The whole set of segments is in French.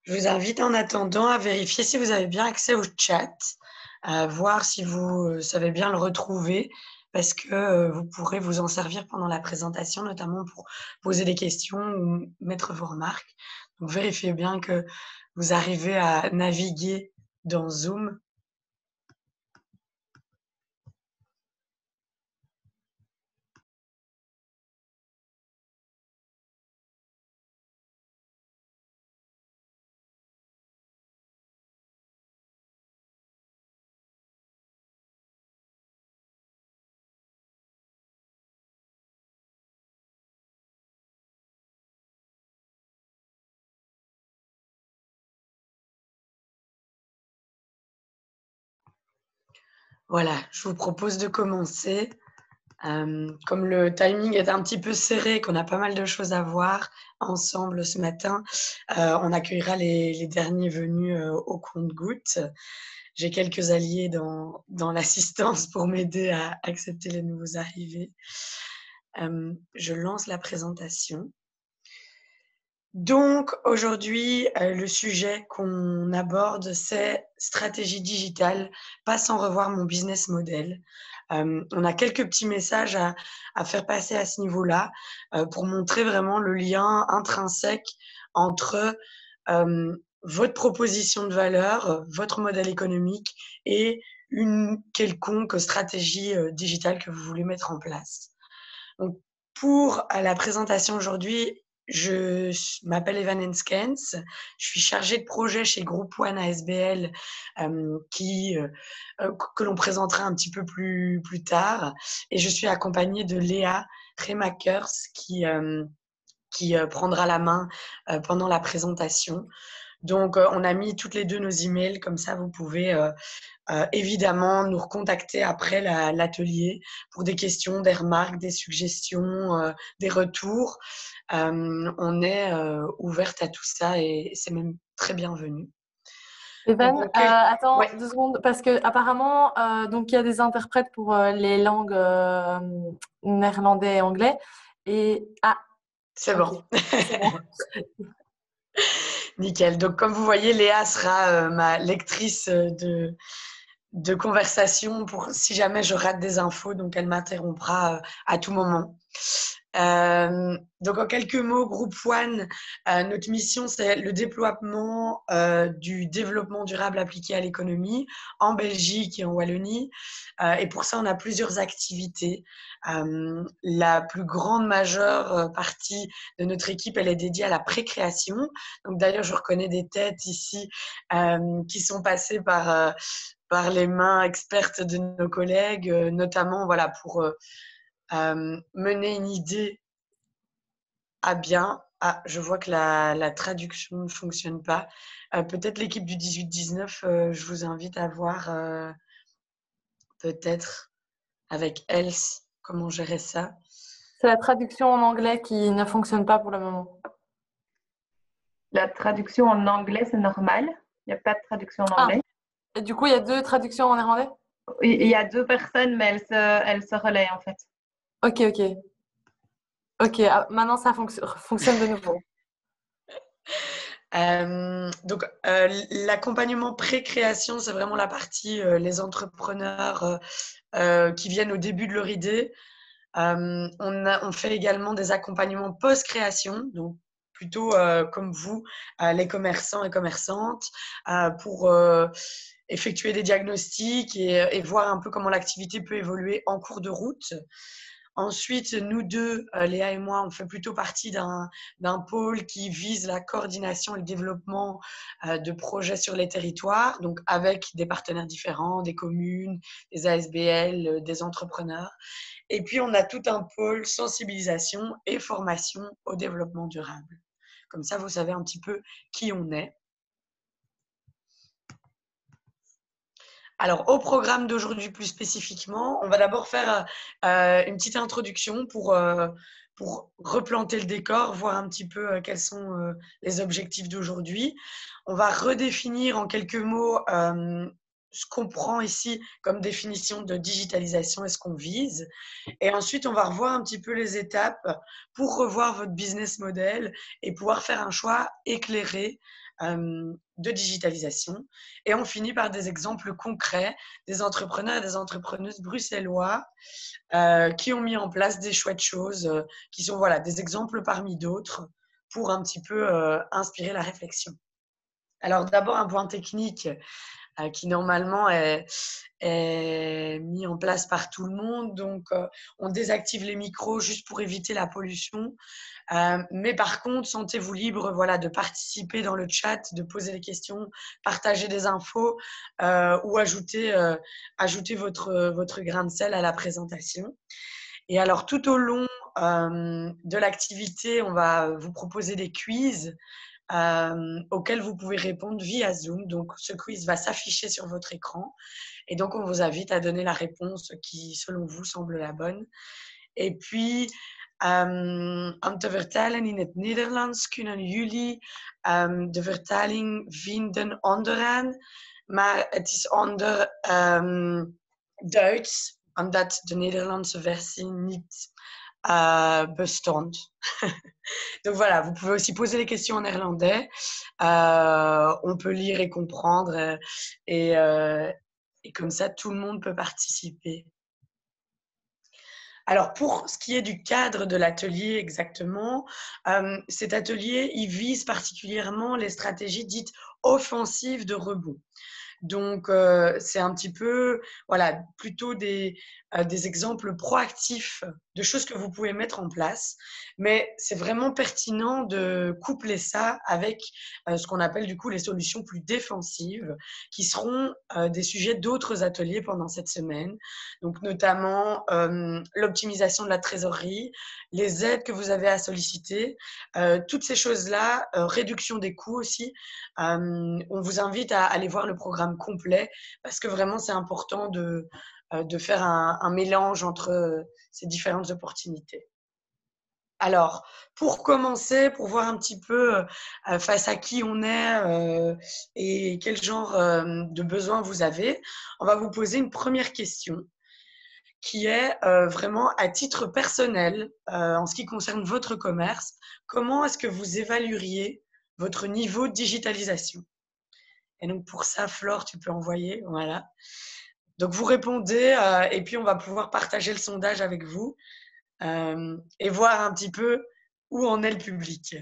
Je vous invite en attendant à vérifier si vous avez bien accès au chat, à voir si vous, savez bien le retrouver parce que, vous pourrez vous en servir pendant la présentation, notamment pour poser des questions ou mettre vos remarques. Donc vérifiez bien que vous arrivez à naviguer dans Zoom. Voilà, je vous propose de commencer. Comme le timing est un petit peu serré, qu'on a pas mal de choses à voir ensemble ce matin, on accueillera les derniers venus, au compte-gouttes. J'ai quelques alliés dans l'assistance pour m'aider à accepter les nouveaux arrivés. Je lance la présentation. Donc aujourd'hui, le sujet qu'on aborde, c'est stratégie digitale, pas sans revoir mon business model. On a quelques petits messages à faire passer à ce niveau-là, pour montrer vraiment le lien intrinsèque entre, votre proposition de valeur, votre modèle économique et une quelconque stratégie, digitale que vous voulez mettre en place. Donc pour la présentation aujourd'hui, je m'appelle Evan Henskens, je suis chargée de projet chez Group One ASBL, que l'on présentera un petit peu plus tard, et je suis accompagnée de Léa Remakers qui prendra la main pendant la présentation. Donc, on a mis toutes les deux nos emails, comme ça vous pouvez évidemment nous recontacter après l'atelier pour des questions, des remarques, des suggestions, des retours. On est ouverte à tout ça et c'est même très bienvenu. Donc, Evan, attends ouais, 2 secondes, parce que apparemment, donc il y a des interprètes pour les langues néerlandais et anglais. Et c'est ok, bon. c'est bon. Nickel. Donc, comme vous voyez, Léa sera ma lectrice de conversation pour si jamais je rate des infos, donc elle m'interrompra à tout moment. Donc en quelques mots, Group One, notre mission c'est le déploiement du développement durable appliqué à l'économie en Belgique et en Wallonie. Et pour ça, on a plusieurs activités. La plus grande majeure partie de notre équipe, elle est dédiée à la pré-création. Donc d'ailleurs, je reconnais des têtes ici qui sont passées par les mains expertes de nos collègues, notamment voilà, pour mener une idée à bien. Ah, je vois que la traduction ne fonctionne pas. Peut-être l'équipe du 18-19, je vous invite à voir peut-être avec Else comment gérer ça. C'est la traduction en anglais qui ne fonctionne pas pour le moment. La traduction en anglais, c'est normal. Il n'y a pas de traduction en Ah, anglais. et du coup, il y a 2 traductions en néerlandais? Il y a 2 personnes, mais elles se relaient en fait. Ok, ok. Ok, maintenant ça fonctionne de nouveau. Donc, l'accompagnement pré-création, c'est vraiment la partie les entrepreneurs qui viennent au début de leur idée. On fait également des accompagnements post-création, donc plutôt comme vous, les commerçants et commerçantes, pour effectuer des diagnostics et voir un peu comment l'activité peut évoluer en cours de route. Ensuite, nous deux, Léa et moi, on fait plutôt partie d'un pôle qui vise la coordination et le développement de projets sur les territoires, donc avec des partenaires différents, des communes, des ASBL, des entrepreneurs. Et puis, on a tout un pôle sensibilisation et formation au développement durable. Comme ça, vous savez un petit peu qui on est. Alors, au programme d'aujourd'hui plus spécifiquement, on va d'abord faire une petite introduction pour replanter le décor, voir un petit peu quels sont les objectifs d'aujourd'hui. On va redéfinir en quelques mots ce qu'on prend ici comme définition de digitalisation et ce qu'on vise. Et ensuite, on va revoir un petit peu les étapes pour revoir votre business model et pouvoir faire un choix éclairé de digitalisation. Et on finit par des exemples concrets des entrepreneurs et des entrepreneuses bruxellois qui ont mis en place des chouettes choses, qui sont voilà, des exemples parmi d'autres pour un petit peu inspirer la réflexion. Alors d'abord, un point technique qui normalement est mis en place par tout le monde. Donc, on désactive les micros juste pour éviter la pollution. Mais par contre, sentez-vous libre voilà, de participer dans le chat, de poser des questions, partager des infos ou ajouter votre grain de sel à la présentation. Et alors, tout au long de l'activité, on va vous proposer des quiz auxquels vous pouvez répondre via Zoom. Donc, ce quiz va s'afficher sur votre écran. Et donc, on vous invite à donner la réponse qui, selon vous, semble la bonne. Et puis, om te vertalen in het Nederlands kunnen jullie de vertaling vinden onderaan. Maar het is onder Duits, omdat de Nederlandse versie niet bestond. Donc voilà, vous pouvez aussi poser les questions en néerlandais. On peut lire et comprendre et comme ça, tout le monde peut participer. Alors, pour ce qui est du cadre de l'atelier exactement, cet atelier, il vise particulièrement les stratégies dites offensives de rebond. Donc, c'est un petit peu, voilà, plutôt des exemples proactifs de choses que vous pouvez mettre en place. Mais c'est vraiment pertinent de coupler ça avec ce qu'on appelle du coup les solutions plus défensives, qui seront des sujets d'autres ateliers pendant cette semaine. Donc, notamment l'optimisation de la trésorerie, les aides que vous avez à solliciter, toutes ces choses-là, réduction des coûts aussi. On vous invite à aller voir le programme complet parce que vraiment, c'est important de faire un mélange entre ces différentes opportunités. Alors, pour commencer, pour voir un petit peu face à qui on est et quel genre de besoins vous avez, on va vous poser une première question qui est vraiment à titre personnel, en ce qui concerne votre commerce, comment est-ce que vous évalueriez votre niveau de digitalisation? Et donc, pour ça, Flore, tu peux envoyer. Voilà. Donc, vous répondez et puis on va pouvoir partager le sondage avec vous et voir un petit peu où en est le public.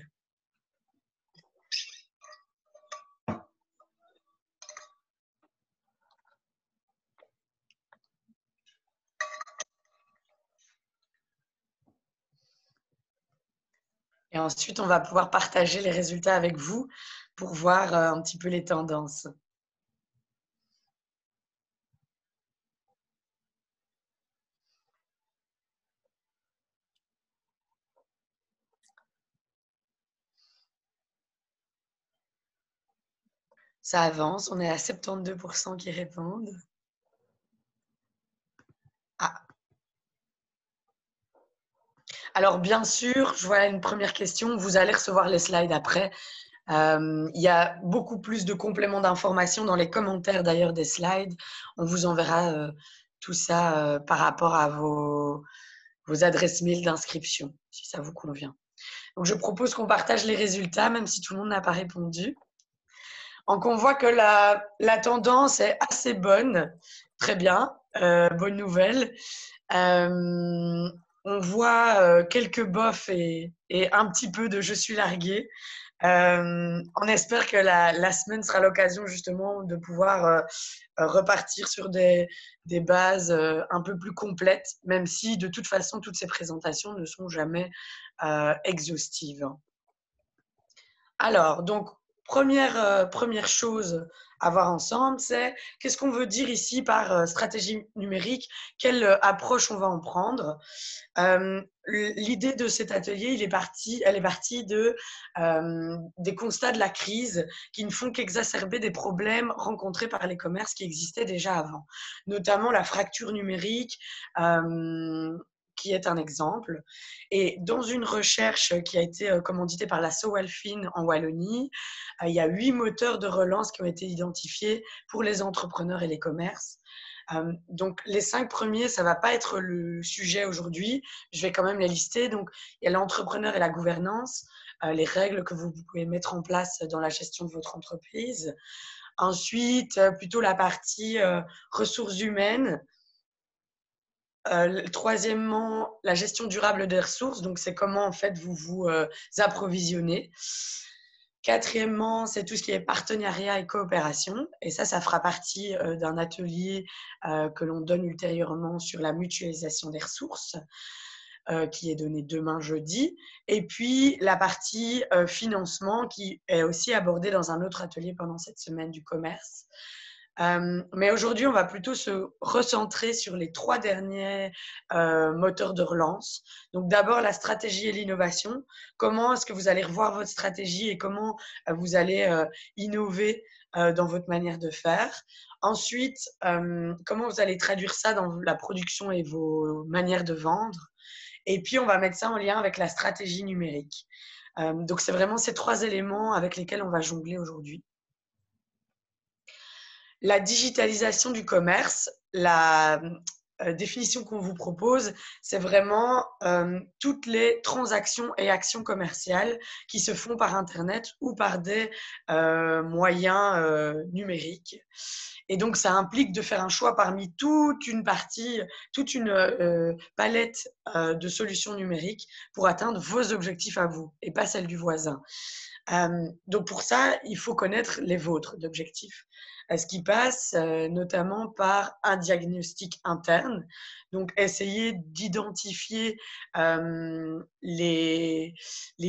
Et ensuite, on va pouvoir partager les résultats avec vous pour voir un petit peu les tendances. Ça avance, on est à 72% qui répondent. Ah. Alors, bien sûr, je vois une première question. Vous allez recevoir les slides après. Il y a beaucoup plus de compléments d'informations dans les commentaires d'ailleurs des slides. On vous enverra tout ça par rapport à vos adresses mail d'inscription, si ça vous convient. Donc, je propose qu'on partage les résultats, même si tout le monde n'a pas répondu. Donc, on voit que la tendance est assez bonne. Très bien, bonne nouvelle. On voit quelques bofs et un petit peu de « je suis largué ». On espère que la semaine sera l'occasion justement de pouvoir repartir sur des bases un peu plus complètes, même si de toute façon, toutes ces présentations ne sont jamais exhaustives. Alors, donc, première chose à voir ensemble, c'est qu'est-ce qu'on veut dire ici par stratégie numérique, quelle approche on va en prendre. L'idée de cet atelier, elle est partie des constats de la crise qui ne font qu'exacerber des problèmes rencontrés par les commerces qui existaient déjà avant, notamment la fracture numérique qui est un exemple. Et dans une recherche qui a été commanditée par la Sowalfin en Wallonie, il y a 8 moteurs de relance qui ont été identifiés pour les entrepreneurs et les commerces. Donc, les 5 premiers, ça ne va pas être le sujet aujourd'hui. Je vais quand même les lister. Donc, il y a l'entrepreneur et la gouvernance, les règles que vous pouvez mettre en place dans la gestion de votre entreprise. Ensuite, plutôt la partie ressources humaines. Troisièmement, la gestion durable des ressources. Donc, c'est comment, en fait, vous vous approvisionnez. Quatrièmement, c'est tout ce qui est partenariat et coopération. Et ça fera partie d'un atelier que l'on donne ultérieurement sur la mutualisation des ressources, qui est donné demain jeudi. Et puis, la partie financement qui est aussi abordée dans un autre atelier pendant cette semaine du commerce. Mais aujourd'hui, on va plutôt se recentrer sur les 3 derniers moteurs de relance. Donc d'abord, la stratégie et l'innovation. Comment est-ce que vous allez revoir votre stratégie et comment vous allez innover dans votre manière de faire. Ensuite, comment vous allez traduire ça dans la production et vos manières de vendre. Et puis, on va mettre ça en lien avec la stratégie numérique. Donc, c'est vraiment ces 3 éléments avec lesquels on va jongler aujourd'hui. La digitalisation du commerce, la définition qu'on vous propose, c'est vraiment toutes les transactions et actions commerciales qui se font par Internet ou par des moyens numériques. Et donc, ça implique de faire un choix parmi toute une palette de solutions numériques pour atteindre vos objectifs à vous et pas celles du voisin. Donc, pour ça, il faut connaître les vôtres d'objectifs. Ce qui passe notamment par un diagnostic interne. Donc, essayer d'identifier les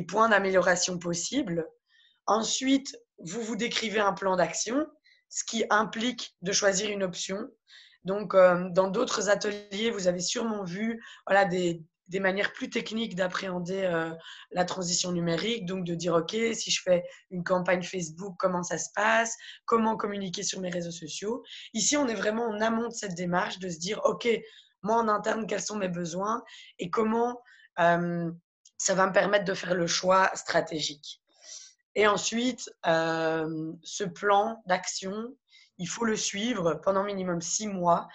points d'amélioration possibles. Ensuite, vous décrivez un plan d'action, ce qui implique de choisir une option. Donc, dans d'autres ateliers, vous avez sûrement vu des manières plus techniques d'appréhender la transition numérique, donc de dire, OK, si je fais une campagne Facebook, comment ça se passe, comment communiquer sur mes réseaux sociaux. Ici, on est vraiment en amont de cette démarche, de se dire, OK, moi en interne, quels sont mes besoins et comment ça va me permettre de faire le choix stratégique. Et ensuite, ce plan d'action, il faut le suivre pendant minimum 6 mois.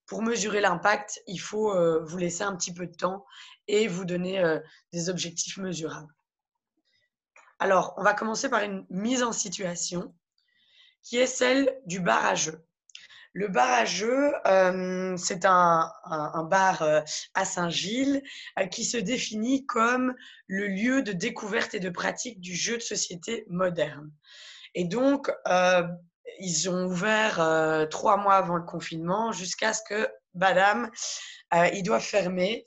Pour mesurer l'impact, il faut vous laisser un petit peu de temps et vous donner des objectifs mesurables. Alors, on va commencer par une mise en situation qui est celle du bar à jeu. Le bar à jeu, c'est un bar à Saint-Gilles qui se définit comme le lieu de découverte et de pratique du jeu de société moderne. Et donc, ils ont ouvert 3 mois avant le confinement jusqu'à ce que, badam, ils doivent fermer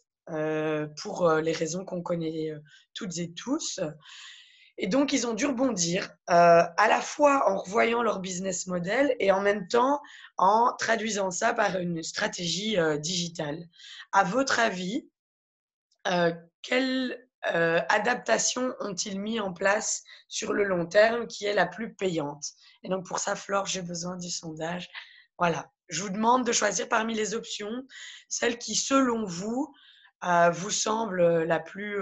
pour les raisons qu'on connaît toutes et tous. Et donc, ils ont dû rebondir à la fois en revoyant leur business model et en même temps en traduisant ça par une stratégie digitale. À votre avis, quelle adaptation ont-ils mis en place sur le long terme qui est la plus payante? Et donc, pour ça, Flore, j'ai besoin du sondage. Voilà. Je vous demande de choisir parmi les options celle qui, selon vous, vous semble la plus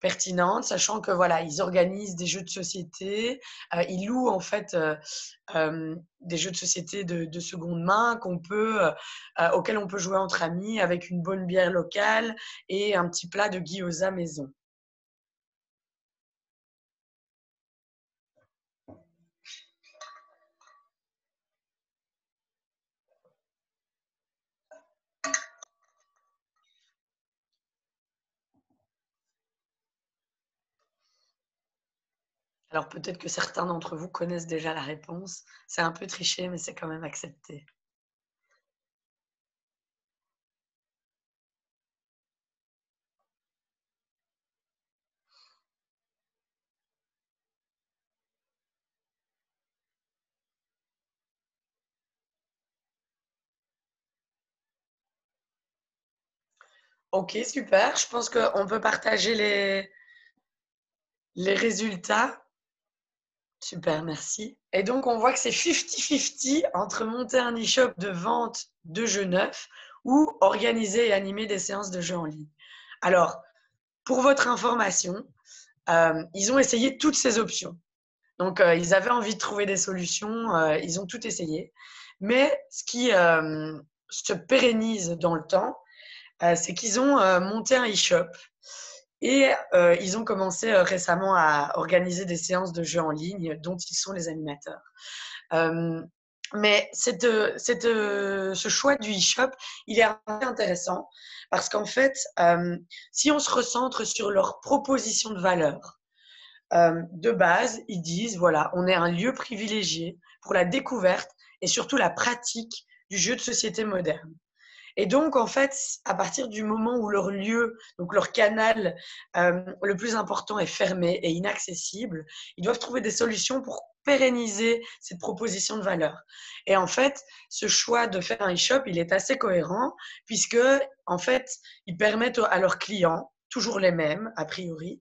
pertinente, sachant que voilà, ils organisent des jeux de société, ils louent en fait des jeux de société de seconde main auxquels on peut jouer entre amis avec une bonne bière locale et un petit plat de gyoza maison. Alors peut-être que certains d'entre vous connaissent déjà la réponse. C'est un peu triché, mais c'est quand même accepté. Ok, super. Je pense qu'on peut partager les résultats. Super, merci. Et donc, on voit que c'est 50-50 entre monter un e-shop de vente de jeux neufs ou organiser et animer des séances de jeux en ligne. Alors, pour votre information, ils ont essayé toutes ces options. Donc, ils avaient envie de trouver des solutions, ils ont tout essayé. Mais ce qui se pérennise dans le temps, c'est qu'ils ont monté un e-shop et ils ont commencé récemment à organiser des séances de jeux en ligne dont ils sont les animateurs. Mais ce choix du e-shop, il est intéressant parce qu'en fait, si on se recentre sur leur proposition de valeur, de base, ils disent, voilà, on est un lieu privilégié pour la découverte et surtout la pratique du jeu de société moderne. Et donc, en fait, à partir du moment où leur lieu, donc leur canal le plus important est fermé et inaccessible, ils doivent trouver des solutions pour pérenniser cette proposition de valeur. Et en fait, ce choix de faire un e-shop, il est assez cohérent puisque, en fait, ils permettent à leurs clients, toujours les mêmes, a priori,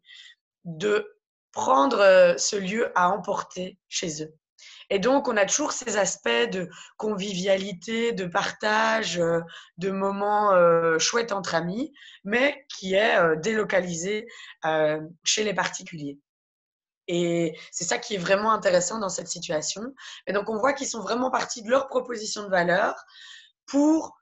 de prendre ce lieu à emporter chez eux. Et donc, on a toujours ces aspects de convivialité, de partage, de moments chouettes entre amis, mais qui est délocalisé chez les particuliers. Et c'est ça qui est vraiment intéressant dans cette situation. Et donc, on voit qu'ils sont vraiment partis de leur proposition de valeur pour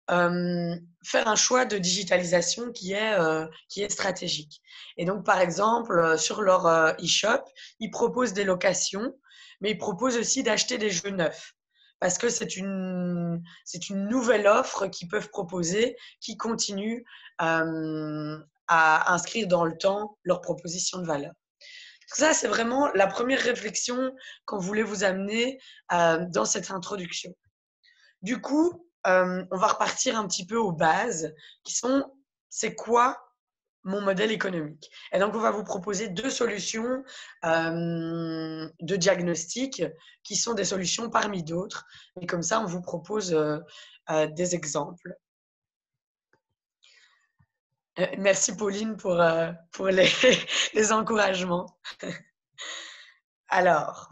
faire un choix de digitalisation qui est stratégique. Et donc, par exemple, sur leur e-shop, ils proposent des locations, mais ils proposent aussi d'acheter des jeux neufs parce que c'est une nouvelle offre qu'ils peuvent proposer qui continue à inscrire dans le temps leur proposition de valeur. Ça, c'est vraiment la première réflexion qu'on voulait vous amener dans cette introduction. Du coup, on va repartir un petit peu aux bases qui sont c'est quoi mon modèle économique. Et donc, on va vous proposer 2 solutions de diagnostic qui sont des solutions parmi d'autres. Et comme ça, on vous propose des exemples. Merci Pauline pour les encouragements. Alors,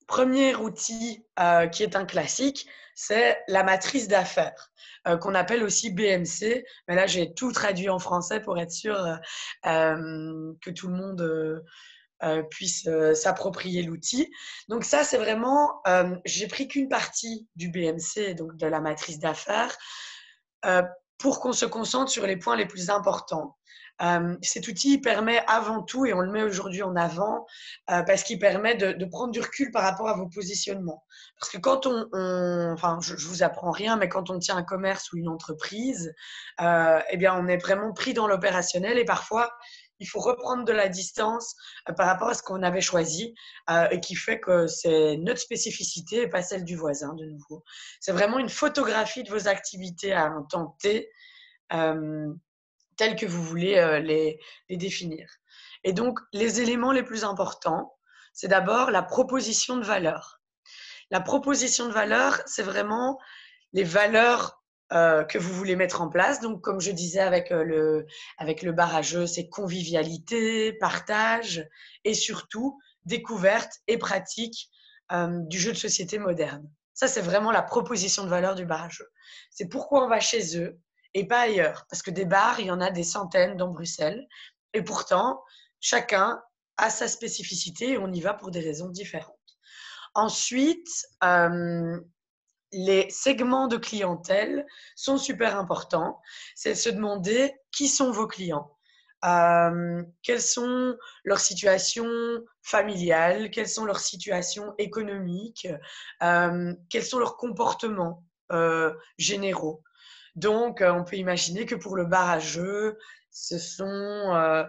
premier outil qui est un classique, c'est la matrice d'affaires, qu'on appelle aussi BMC. Mais là, j'ai tout traduit en français pour être sûr que tout le monde puisse s'approprier l'outil. Donc ça, c'est vraiment, j'ai pris qu'une partie du BMC, donc de la matrice d'affaires, pour qu'on se concentre sur les points les plus importants. Cet outil permet avant tout, et on le met aujourd'hui en avant, parce qu'il permet de prendre du recul par rapport à vos positionnements. Parce que quand enfin, je vous apprends rien, mais quand on tient un commerce ou une entreprise, eh bien, on est vraiment pris dans l'opérationnel et parfois, il faut reprendre de la distance par rapport à ce qu'on avait choisi et qui fait que c'est notre spécificité et pas celle du voisin, de nouveau. C'est vraiment une photographie de vos activités à un temps T. Tels que vous voulez les définir. Et donc, les éléments les plus importants, c'est d'abord la proposition de valeur. La proposition de valeur, c'est vraiment les valeurs que vous voulez mettre en place. Donc, comme je disais avec le bar à jeux, c'est convivialité, partage et surtout découverte et pratique du jeu de société moderne. Ça, c'est vraiment la proposition de valeur du bar à jeux. C'est pourquoi on va chez eux et pas ailleurs. Parce que des bars, il y en a des centaines dans Bruxelles. Et pourtant, chacun a sa spécificité et on y va pour des raisons différentes. Ensuite, les segments de clientèle sont super importants. C'est se demander qui sont vos clients, quelles sont leurs situations familiales, quelles sont leurs situations économiques, quels sont leurs comportements généraux. Donc, on peut imaginer que pour le bar à jeux, ce sont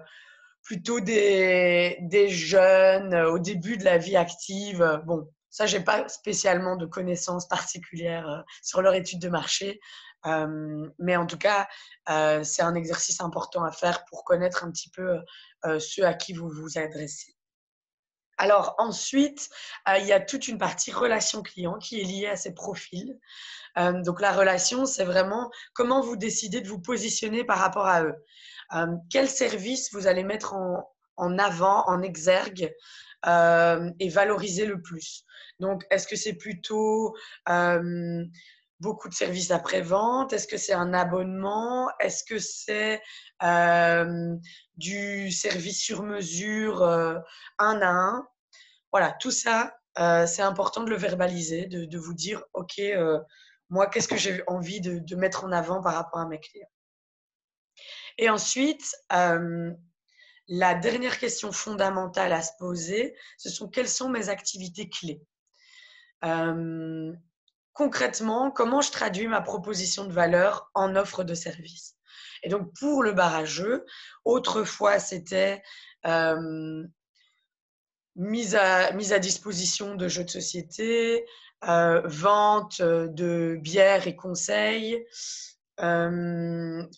plutôt des jeunes au début de la vie active. Bon, ça, je n'ai pas spécialement de connaissances particulières sur leur étude de marché. Mais en tout cas, c'est un exercice important à faire pour connaître un petit peu ceux à qui vous vous adressez. Alors ensuite, il y a toute une partie relation client qui est liée à ces profils. Donc la relation, c'est vraiment comment vous décidez de vous positionner par rapport à eux. Quel service vous allez mettre en avant, en exergue et valoriser le plus. Donc, est-ce que c'est plutôt beaucoup de services après-vente? Est-ce que c'est un abonnement? Est-ce que c'est du service sur mesure un à un? Voilà, tout ça, c'est important de le verbaliser, de vous dire, OK, moi, qu'est-ce que j'ai envie de mettre en avant par rapport à mes clients? Et ensuite, la dernière question fondamentale à se poser, ce sont quelles sont mes activités clés? Concrètement, comment je traduis ma proposition de valeur en offre de service? Et donc, pour le bar à jeux, autrefois, c'était mise à disposition de jeux de société, vente de bières et conseils,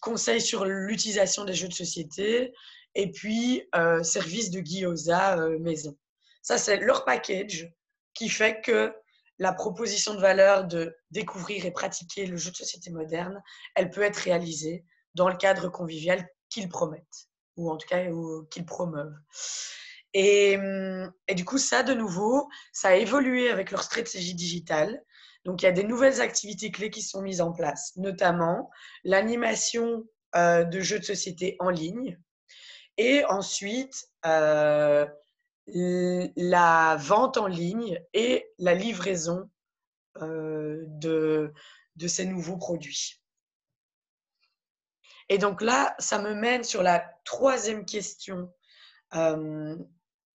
conseils sur l'utilisation des jeux de société, et puis service de gyoza maison. Ça, c'est leur package qui fait que la proposition de valeur de découvrir et pratiquer le jeu de société moderne, elle peut être réalisée dans le cadre convivial qu'ils promettent, ou en tout cas qu'ils promeuvent. Et du coup, ça, de nouveau, ça a évolué avec leur stratégie digitale. Donc, il y a des nouvelles activités clés qui sont mises en place, notamment l'animation de jeux de société en ligne et ensuite la vente en ligne et la livraison de ces nouveaux produits. Et donc là, ça me mène sur la troisième question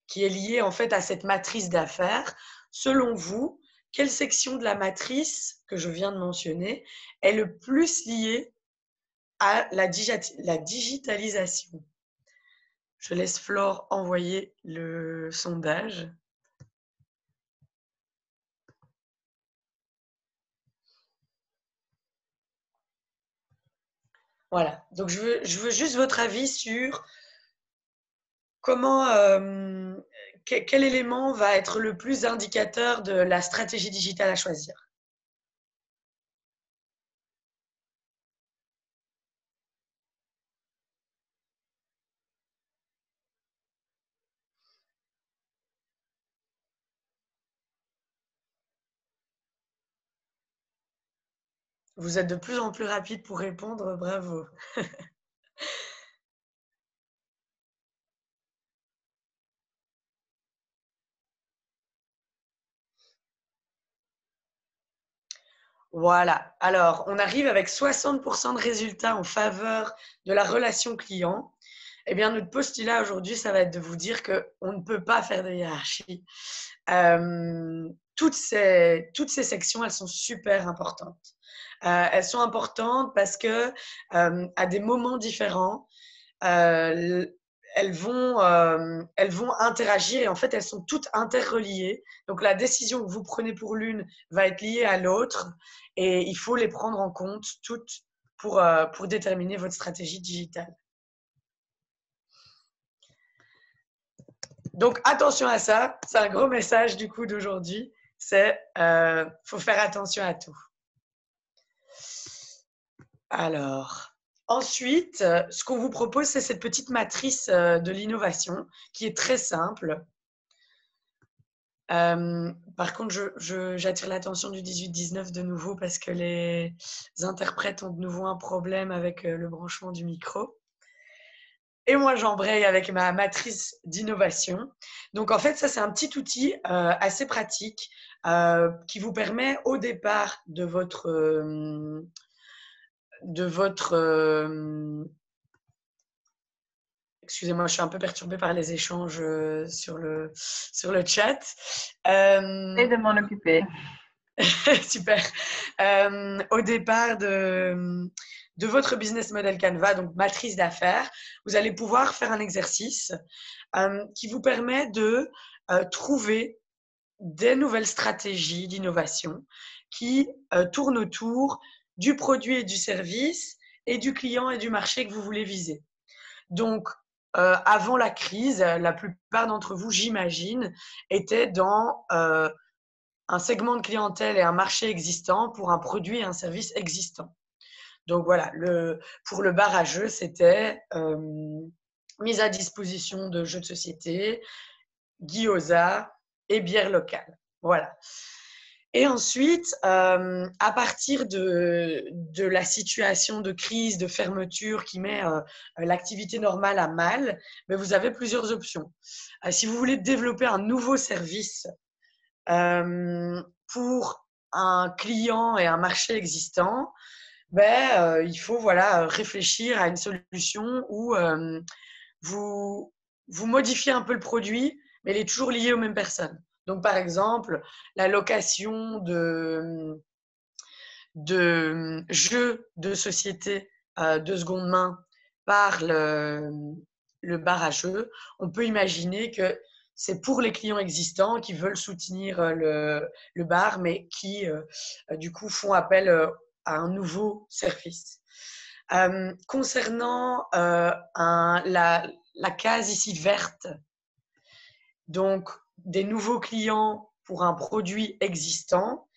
qui est liée en fait à cette matrice d'affaires. Selon vous, quelle section de la matrice que je viens de mentionner est le plus liée à la digitalisation? Je laisse Flore envoyer le sondage. Voilà, donc je veux juste votre avis sur comment, quel élément va être le plus indicateur de la stratégie digitale à choisir? Vous êtes de plus en plus rapide pour répondre, bravo. Voilà, alors on arrive avec 60% de résultats en faveur de la relation client. Eh bien, notre postulat aujourd'hui, ça va être de vous dire qu'on ne peut pas faire de hiérarchie. Toutes ces sections, elles sont super importantes. Elles sont importantes parce que à des moments différents, elles vont interagir et en fait, elles sont toutes interreliées. Donc, la décision que vous prenez pour l'une va être liée à l'autre et il faut les prendre en compte toutes pour déterminer votre stratégie digitale. Donc, attention à ça. C'est un gros message du coup d'aujourd'hui. C'est faut faire attention à tout. Alors, ensuite, ce qu'on vous propose, c'est cette petite matrice de l'innovation qui est très simple. Par contre, j'attire l'attention du 18-19 de nouveau parce que les interprètes ont de nouveau un problème avec le branchement du micro. Et moi, j'embraye avec ma matrice d'innovation. Donc, en fait, ça, c'est un petit outil assez pratique qui vous permet au départ de votre excusez-moi, je suis un peu perturbée par les échanges sur le chat. Et de m'en occuper. Super. Au départ de votre business model Canva, donc matrice d'affaires, vous allez pouvoir faire un exercice qui vous permet de trouver des nouvelles stratégies d'innovation qui tournent autour du produit et du service et du client et du marché que vous voulez viser. Donc, avant la crise, la plupart d'entre vous, j'imagine, étaient dans un segment de clientèle et un marché existant pour un produit et un service existant. Donc voilà, pour le bar à jeux, c'était mise à disposition de jeux de société, gyoza et bière locale. Voilà. Et ensuite, à partir de la situation de crise, de fermeture qui met l'activité normale à mal, mais vous avez plusieurs options. Si vous voulez développer un nouveau service pour un client et un marché existant, il faut réfléchir à une solution où vous, vous modifiez un peu le produit, mais il est toujours lié aux mêmes personnes. Donc, par exemple, la location de jeux de société de seconde main par le bar à jeux, on peut imaginer que c'est pour les clients existants qui veulent soutenir le bar, mais qui, du coup, font appel à un nouveau service. Concernant la case ici verte, donc des nouveaux clients pour un produit existant,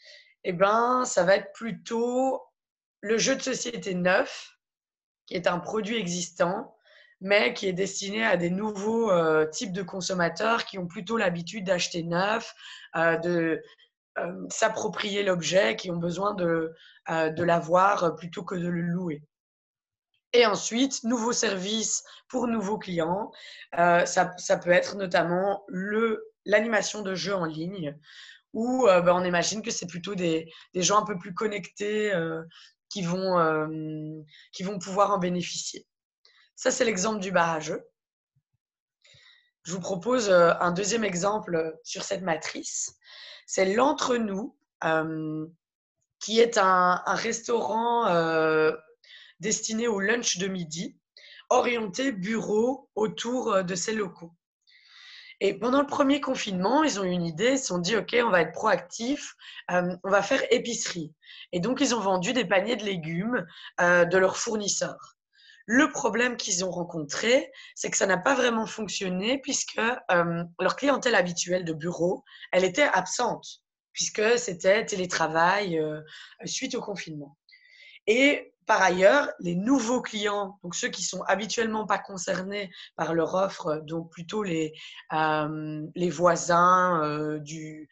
ça va être plutôt le jeu de société neuf, qui est un produit existant, mais qui est destiné à des nouveaux types de consommateurs qui ont plutôt l'habitude d'acheter neuf, de s'approprier l'objet, qui ont besoin de l'avoir plutôt que de le louer. Et ensuite, nouveaux services pour nouveaux clients. Ça peut être notamment l'animation de jeux en ligne, où on imagine que c'est plutôt des gens un peu plus connectés qui vont pouvoir en bénéficier. Ça, c'est l'exemple du bar à jeux. Je vous propose un deuxième exemple sur cette matrice. C'est l'Entre-nous, qui est un restaurant destiné au lunch de midi, orienté bureau autour de ces locaux. Et pendant le premier confinement, ils ont eu une idée, ils se sont dit, OK, on va être proactifs, on va faire épicerie. Et donc, ils ont vendu des paniers de légumes de leurs fournisseurs. Le problème qu'ils ont rencontré, c'est que ça n'a pas vraiment fonctionné puisque leur clientèle habituelle de bureau, elle était absente, puisque c'était télétravail suite au confinement. Et par ailleurs, les nouveaux clients, donc ceux qui sont habituellement pas concernés par leur offre, donc plutôt les voisins du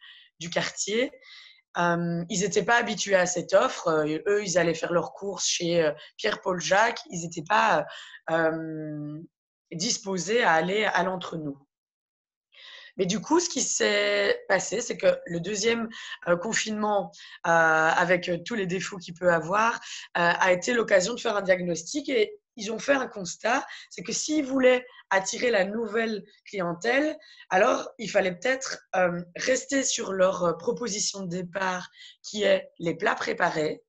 quartier, ils n'étaient pas habitués à cette offre. Eux, ils allaient faire leurs courses chez Pierre-Paul Jacques. Ils n'étaient pas disposés à aller à l'entre-nous. Mais du coup, ce qui s'est passé, c'est que le deuxième confinement, avec tous les défauts qu'il peut avoir, a été l'occasion de faire un diagnostic et ils ont fait un constat, c'est que s'ils voulaient attirer la nouvelle clientèle, alors il fallait peut-être rester sur leur proposition de départ qui est les plats préparés,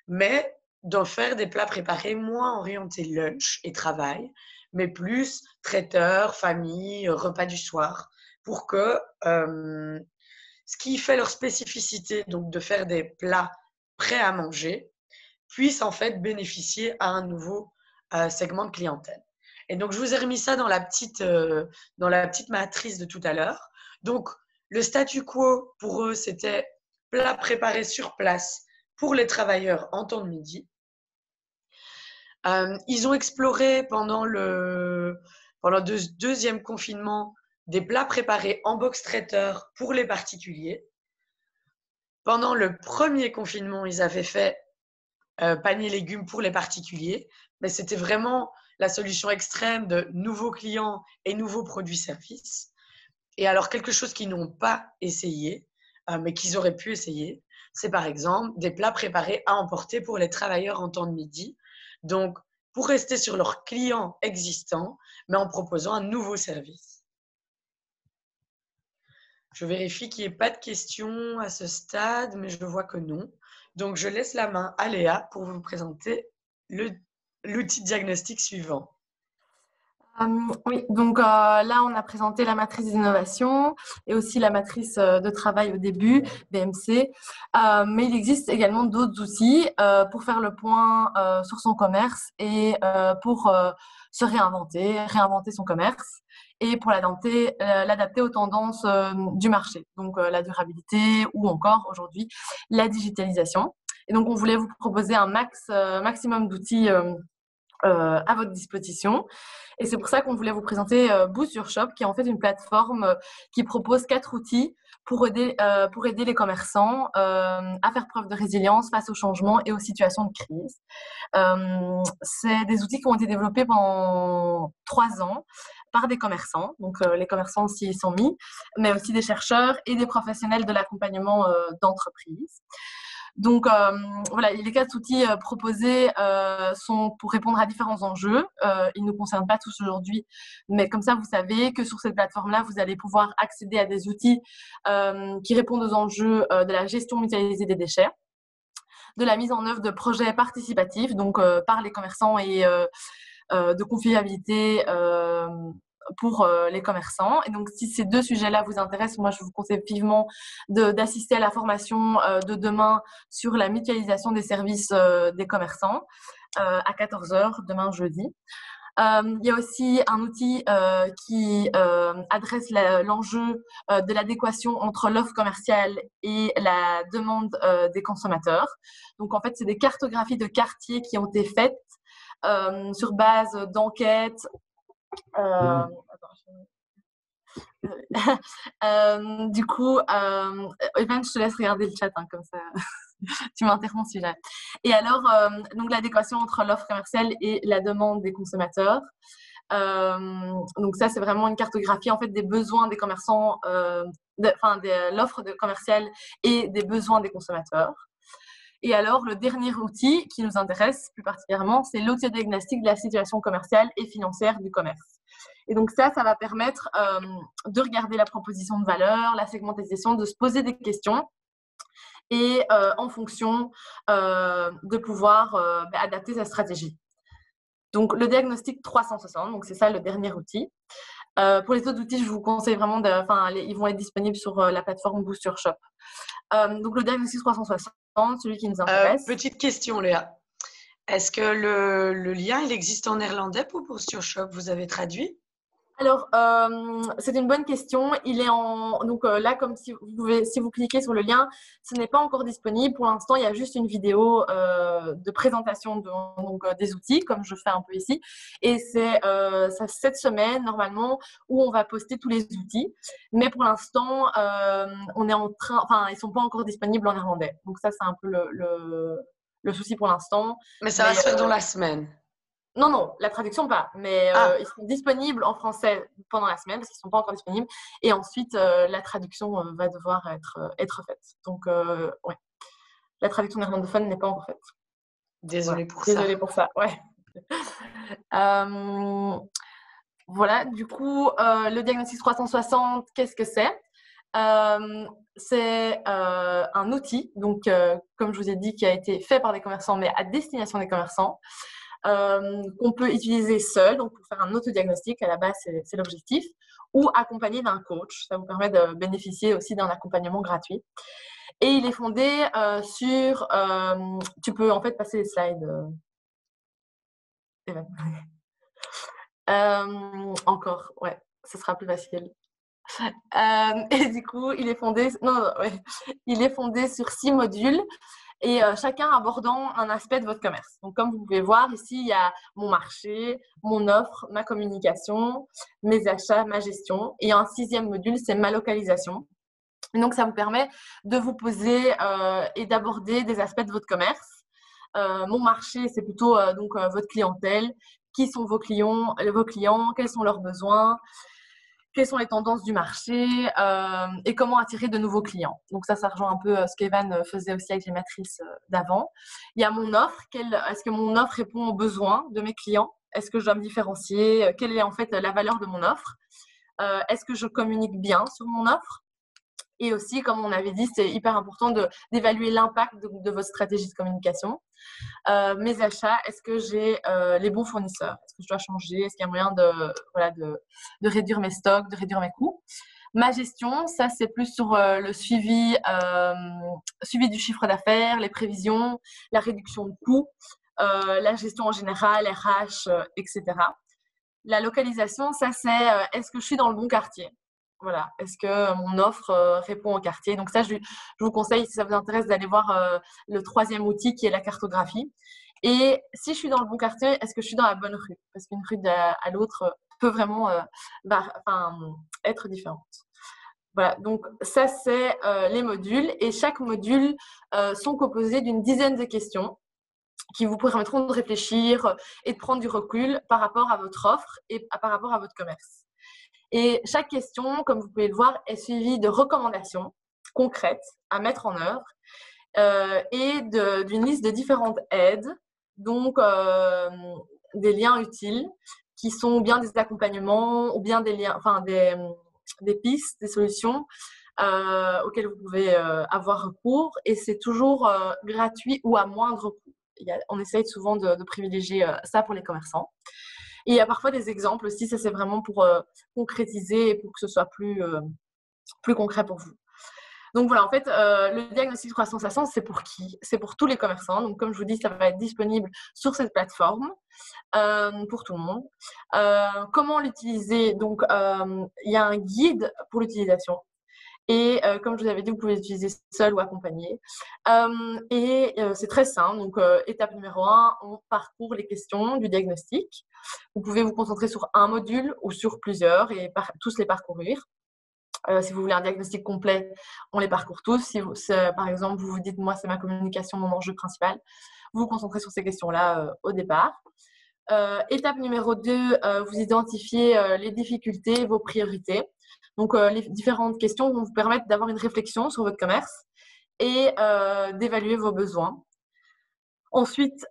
mais d'en faire des plats préparés moins orientés lunch et travail, mais plus traiteur, famille, repas du soir, pour que ce qui fait leur spécificité, donc de faire des plats prêts à manger, puisse en fait bénéficier à un nouveau segment de clientèle. Et donc, je vous ai remis ça dans la petite matrice de tout à l'heure. Donc, le statu quo, pour eux, c'était plats préparés sur place pour les travailleurs en temps de midi. Ils ont exploré pendant le deuxième confinement des plats préparés en box traiteur pour les particuliers. Pendant le premier confinement, ils avaient fait panier légumes pour les particuliers, mais c'était vraiment la solution extrême de nouveaux clients et nouveaux produits-services. Et alors, quelque chose qu'ils n'ont pas essayé, mais qu'ils auraient pu essayer, c'est par exemple des plats préparés à emporter pour les travailleurs en temps de midi. Donc, pour rester sur leurs clients existants, mais en proposant un nouveau service. Je vérifie qu'il n'y ait pas de questions à ce stade, mais je vois que non. Donc, je laisse la main à Léa pour vous présenter l'outil de diagnostic suivant. Oui, donc là, on a présenté la matrice d'innovation et aussi la matrice de travail au début, BMC. Mais il existe également d'autres outils pour faire le point sur son commerce et pour se réinventer son commerce et pour l'adapter aux tendances du marché, donc la durabilité ou encore aujourd'hui la digitalisation. Et donc, on voulait vous proposer un maximum d'outils à votre disposition. Et c'est pour ça qu'on voulait vous présenter Boost Your Shop, qui est en fait une plateforme qui propose 4 outils pour aider les commerçants à faire preuve de résilience face aux changements et aux situations de crise. C'est des outils qui ont été développés pendant 3 ans par des commerçants, donc les commerçants s'y sont mis, mais aussi des chercheurs et des professionnels de l'accompagnement d'entreprise. Donc voilà, les 4 outils proposés sont pour répondre à différents enjeux. Ils ne nous concernent pas tous aujourd'hui, mais comme ça, vous savez que sur cette plateforme-là, vous allez pouvoir accéder à des outils qui répondent aux enjeux de la gestion mutualisée des déchets, de la mise en œuvre de projets participatifs, donc par les commerçants et de convivialité pour les commerçants. Et donc, si ces 2 sujets-là vous intéressent, moi, je vous conseille vivement d'assister à la formation de demain sur la mutualisation des services des commerçants à 14h, demain jeudi. Il y a aussi un outil qui adresse l'enjeu de l'adéquation entre l'offre commerciale et la demande des consommateurs. Donc, en fait, c'est des cartographies de quartiers qui ont été faites sur base d'enquêtes. Du coup, Evan, je te laisse regarder le chat, hein, comme ça tu m'interromps si jamais. Et alors, donc l'adéquation entre l'offre commerciale et la demande des consommateurs. Donc ça, c'est vraiment une cartographie en fait des besoins des commerçants, de l'offre commerciale et des besoins des consommateurs. Et alors, le dernier outil qui nous intéresse plus particulièrement, c'est l'autodiagnostic de la situation commerciale et financière du commerce. Et donc ça va permettre de regarder la proposition de valeur, la segmentation, de se poser des questions et en fonction de pouvoir adapter sa stratégie. Donc, le diagnostic 360, donc c'est ça le dernier outil. Pour les autres outils, je vous conseille vraiment, ils vont être disponibles sur la plateforme Boost Your Shop. Donc, le diagnostic 360, celui qui nous intéresse. Petite question, Léa. Est-ce que le lien, il existe en néerlandais pour Boost Your Shop? Vous avez traduit? Alors, c'est une bonne question. Il est donc là, comme si vous cliquez sur le lien, ce n'est pas encore disponible. Pour l'instant, il y a juste une vidéo de présentation des outils, comme je fais un peu ici. Et c'est cette semaine, normalement, où on va poster tous les outils. Mais pour l'instant, on est ils sont pas encore disponibles en néerlandais. Donc ça, c'est un peu le souci pour l'instant. Mais ça va se faire dans la semaine. Non, la traduction pas, mais ils sont disponibles en français pendant la semaine parce qu'ils ne sont pas encore disponibles. Et ensuite, la traduction va devoir être faite. Donc, ouais, la traduction néerlandophone n'est pas encore faite. Désolée pour ça, ouais. Voilà, du coup, le diagnostic 360, qu'est-ce que c'est? C'est un outil, donc, comme je vous ai dit, qui a été fait par des commerçants, mais à destination des commerçants. Qu'on peut utiliser seul, donc pour faire un autodiagnostic, à la base c'est l'objectif, ou accompagné d'un coach. Ça vous permet de bénéficier aussi d'un accompagnement gratuit. Et il est fondé sur... tu peux en fait passer les slides. Encore, ouais, ce sera plus facile. Et du coup, il est fondé sur 6 modules. Et chacun abordant un aspect de votre commerce. Donc, comme vous pouvez voir, ici, il y a mon marché, mon offre, ma communication, mes achats, ma gestion. Et un 6e module, c'est ma localisation. Et donc, ça vous permet de vous poser et d'aborder des aspects de votre commerce. Mon marché, c'est plutôt votre clientèle. Qui sont vos clients, quels sont leurs besoins, quelles sont les tendances du marché et comment attirer de nouveaux clients. Donc ça rejoint un peu ce qu'Evan faisait aussi avec les matrices d'avant. Il y a mon offre. Est-ce que mon offre répond aux besoins de mes clients? Est-ce que je dois me différencier? Quelle est en fait la valeur de mon offre? Est-ce que je communique bien sur mon offre? Et aussi, comme on avait dit, c'est hyper important d'évaluer l'impact de votre stratégie de communication. Mes achats, est-ce que j'ai les bons fournisseurs? Est-ce que je dois changer? Est-ce qu'il y a moyen de réduire mes stocks, de réduire mes coûts? Ma gestion, ça c'est plus sur le suivi du chiffre d'affaires, les prévisions, la réduction de coûts, la gestion en général, RH, etc. La localisation, ça c'est est-ce que je suis dans le bon quartier? voilà, est-ce que mon offre répond au quartier? Donc ça, je vous conseille, si ça vous intéresse, d'aller voir le troisième outil qui est la cartographie. Et si je suis dans le bon quartier, est-ce que je suis dans la bonne rue? Parce qu'une rue à l'autre peut vraiment être différente. Voilà, donc ça, c'est les modules. Et chaque module sont composés d'une dizaine de questions qui vous permettront de réfléchir et de prendre du recul par rapport à votre offre et par rapport à votre commerce. Et chaque question, comme vous pouvez le voir, est suivie de recommandations concrètes à mettre en œuvre et d'une liste de différentes aides, donc des liens utiles qui sont bien des accompagnements ou bien des liens, enfin des pistes, des solutions auxquelles vous pouvez avoir recours, et c'est toujours gratuit ou à moindre coût. On essaye souvent de privilégier ça pour les commerçants. Et il y a parfois des exemples aussi, ça c'est vraiment pour concrétiser et pour que ce soit plus concret pour vous. Donc voilà, en fait, le diagnostic 360, c'est pour qui? C'est pour tous les commerçants. Donc comme je vous dis, ça va être disponible sur cette plateforme pour tout le monde. Comment l'utiliser? Donc il y a un guide pour l'utilisation. Et comme je vous avais dit, vous pouvez l'utiliser seul ou accompagné. C'est très simple. Donc, étape numéro 1, on parcourt les questions du diagnostic. Vous pouvez vous concentrer sur un module ou sur plusieurs et tous les parcourir. Si vous voulez un diagnostic complet, on les parcourt tous. Si par exemple, vous vous dites, moi, c'est ma communication, mon enjeu principal, vous vous concentrez sur ces questions-là au départ. Étape numéro 2, vous identifiez les difficultés et vos priorités. Donc, les différentes questions vont vous permettre d'avoir une réflexion sur votre commerce et d'évaluer vos besoins. Ensuite,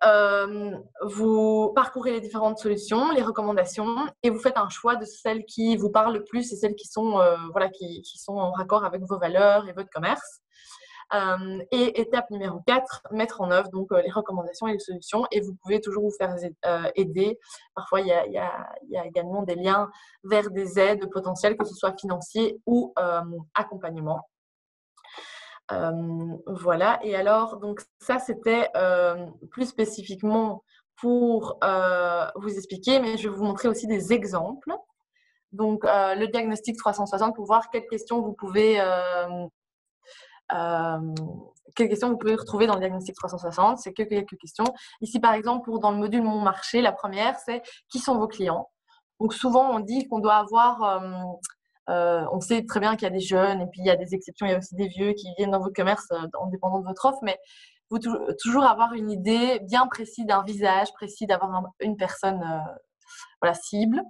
vous parcourez les différentes solutions, les recommandations, et vous faites un choix de celles qui vous parlent le plus et celles qui sont, qui sont en raccord avec vos valeurs et votre commerce. Et étape numéro 4, mettre en œuvre donc les recommandations et les solutions, et vous pouvez toujours vous faire aider. Parfois, il y a également des liens vers des aides potentielles, que ce soit financiers ou accompagnement. Voilà, et alors, donc ça, c'était plus spécifiquement pour vous expliquer, mais je vais vous montrer aussi des exemples. Donc, le diagnostic 360 pour voir quelles questions vous pouvez retrouver dans le diagnostic 360. C'est que quelques questions. Ici, par exemple, dans le module Mon marché, la première, c'est qui sont vos clients? Donc, souvent, on dit qu'on doit avoir... on sait très bien qu'il y a des jeunes et puis il y a des exceptions, il y a aussi des vieux qui viennent dans votre commerce en dépendant de votre offre, mais vous toujours avoir une idée bien précise d'un visage, précis d'avoir une personne cible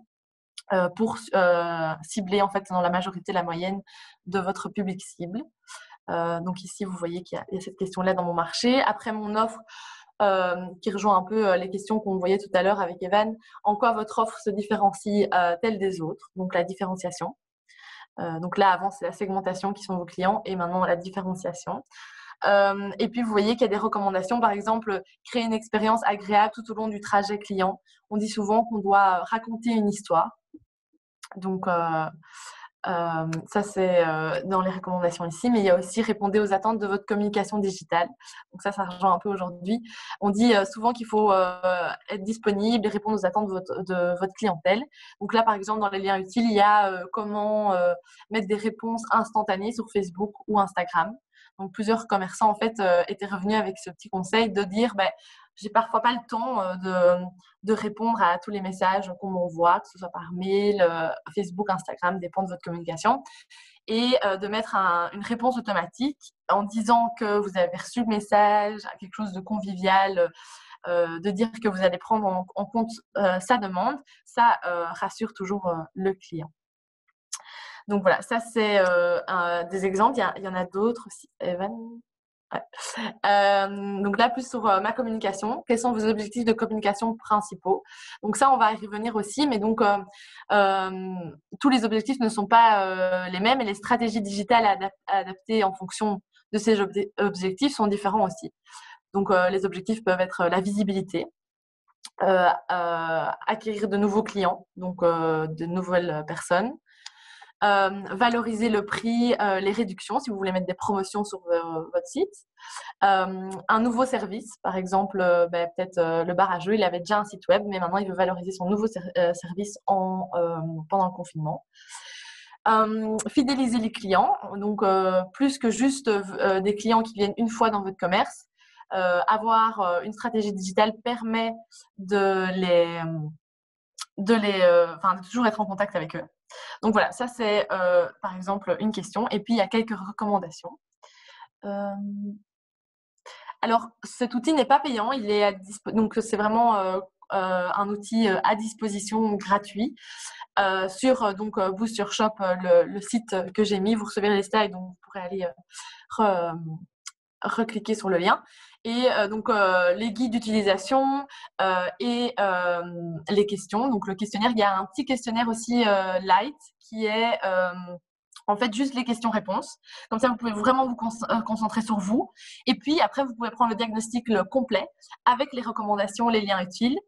pour cibler en fait dans la majorité, la moyenne de votre public cible. Donc ici, vous voyez qu'il y a cette question-là dans mon marché. Après, mon offre, qui rejoint un peu les questions qu'on voyait tout à l'heure avec Evan. En quoi votre offre se différencie telle des autres? Donc la différenciation. Donc là, avant, c'est la segmentation qui sont vos clients et maintenant la différenciation. Et puis, vous voyez qu'il y a des recommandations. Par exemple, créer une expérience agréable tout au long du trajet client. On dit souvent qu'on doit raconter une histoire. Donc, ça, c'est dans les recommandations ici. Mais il y a aussi répondez aux attentes de votre communication digitale. Donc ça rejoint un peu aujourd'hui. On dit souvent qu'il faut être disponible et répondre aux attentes de votre clientèle. Donc là, par exemple, dans les liens utiles, il y a comment mettre des réponses instantanées sur Facebook ou Instagram. Donc plusieurs commerçants, en fait, étaient revenus avec ce petit conseil de dire j'ai parfois pas le temps de répondre à tous les messages qu'on m'envoie, que ce soit par mail, Facebook, Instagram, dépend de votre communication, et de mettre une réponse automatique en disant que vous avez reçu le message, quelque chose de convivial, de dire que vous allez prendre en compte sa demande. Ça rassure toujours le client. Donc voilà, ça c'est des exemples. Il y en a d'autres aussi. Evan? Ouais. Donc là, plus sur ma communication. Quels sont vos objectifs de communication principaux? Donc ça, on va y revenir aussi. Mais donc, tous les objectifs ne sont pas les mêmes et les stratégies digitales adaptées en fonction de ces objectifs sont différents aussi. Donc, les objectifs peuvent être la visibilité, acquérir de nouveaux clients, donc de nouvelles personnes, valoriser le prix, les réductions si vous voulez mettre des promotions sur votre site, un nouveau service, par exemple peut-être le bar à jeux, il avait déjà un site web mais maintenant il veut valoriser son nouveau service pendant le confinement. Fidéliser les clients, donc plus que juste des clients qui viennent une fois dans votre commerce. Avoir une stratégie digitale permet de toujours être en contact avec eux. Donc voilà, ça c'est par exemple une question. Et puis il y a quelques recommandations. Alors cet outil n'est pas payant, il est donc c'est vraiment un outil à disposition gratuit sur Boost Your Shop, le site que j'ai mis. Vous recevez les slides, donc vous pourrez aller recliquer sur le lien. Et les guides d'utilisation et les questions. Donc le questionnaire, il y a un petit questionnaire aussi light qui est en fait juste les questions-réponses. Comme ça, vous pouvez vraiment vous concentrer sur vous. Et puis après, vous pouvez prendre le diagnostic complet avec les recommandations, les liens utiles.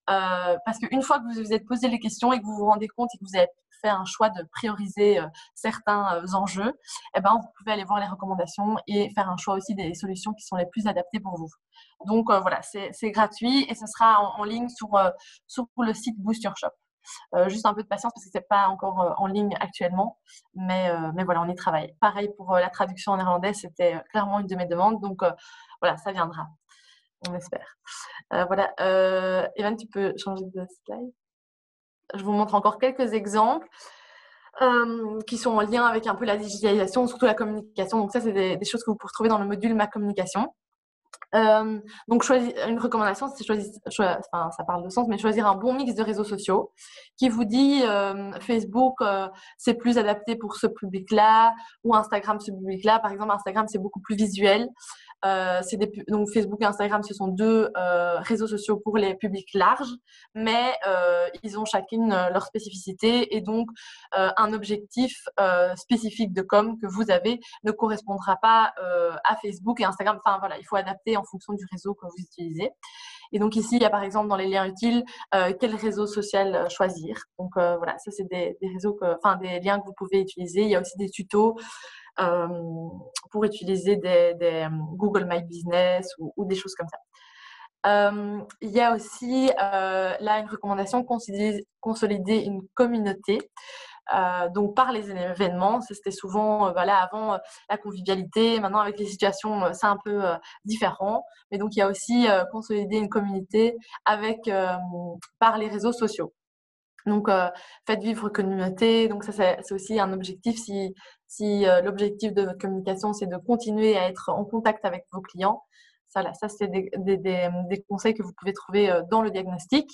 Parce qu'une fois que vous vous êtes posé les questions et que vous vous rendez compte et que vous avez fait un choix de prioriser certains enjeux, eh ben, vous pouvez aller voir les recommandations et faire un choix aussi des solutions qui sont les plus adaptées pour vous. Donc voilà, c'est gratuit et ce sera en ligne sur le site Boost Your Shop. Juste un peu de patience parce que c'est pas encore en ligne actuellement, mais voilà, on y travaille. Pareil pour la traduction en néerlandais, c'était clairement une de mes demandes, donc voilà, ça viendra, on espère. Voilà, Evan, tu peux changer de slide. Je vous montre encore quelques exemples qui sont en lien avec un peu la digitalisation, surtout la communication. Donc ça, c'est des choses que vous pouvez retrouver dans le module Ma communication. Donc une recommandation, c'est ça parle de sens, mais choisir un bon mix de réseaux sociaux qui vous dit Facebook c'est plus adapté pour ce public-là ou Instagram ce public-là. Par exemple, Instagram c'est beaucoup plus visuel. Donc Facebook et Instagram, ce sont deux réseaux sociaux pour les publics larges, mais ils ont chacune leur spécificité et donc un objectif spécifique de com que vous avez ne correspondra pas à Facebook et Instagram. Enfin voilà, il faut adapter en fonction du réseau que vous utilisez. Et donc ici, il y a par exemple dans les liens utiles quel réseau social choisir. Donc voilà, ça c'est des liens que vous pouvez utiliser. Il y a aussi des tutos pour utiliser des Google My Business ou des choses comme ça. Il y a aussi là une recommandation, consolider une communauté. Donc par les événements, c'était souvent avant la convivialité. Maintenant avec les situations, c'est un peu différent. Mais donc il y a aussi consolider une communauté avec par les réseaux sociaux. Donc faites vivre communauté. Donc ça c'est aussi un objectif. Si l'objectif de votre communication c'est de continuer à être en contact avec vos clients. Ça c'est des conseils que vous pouvez trouver dans le diagnostic.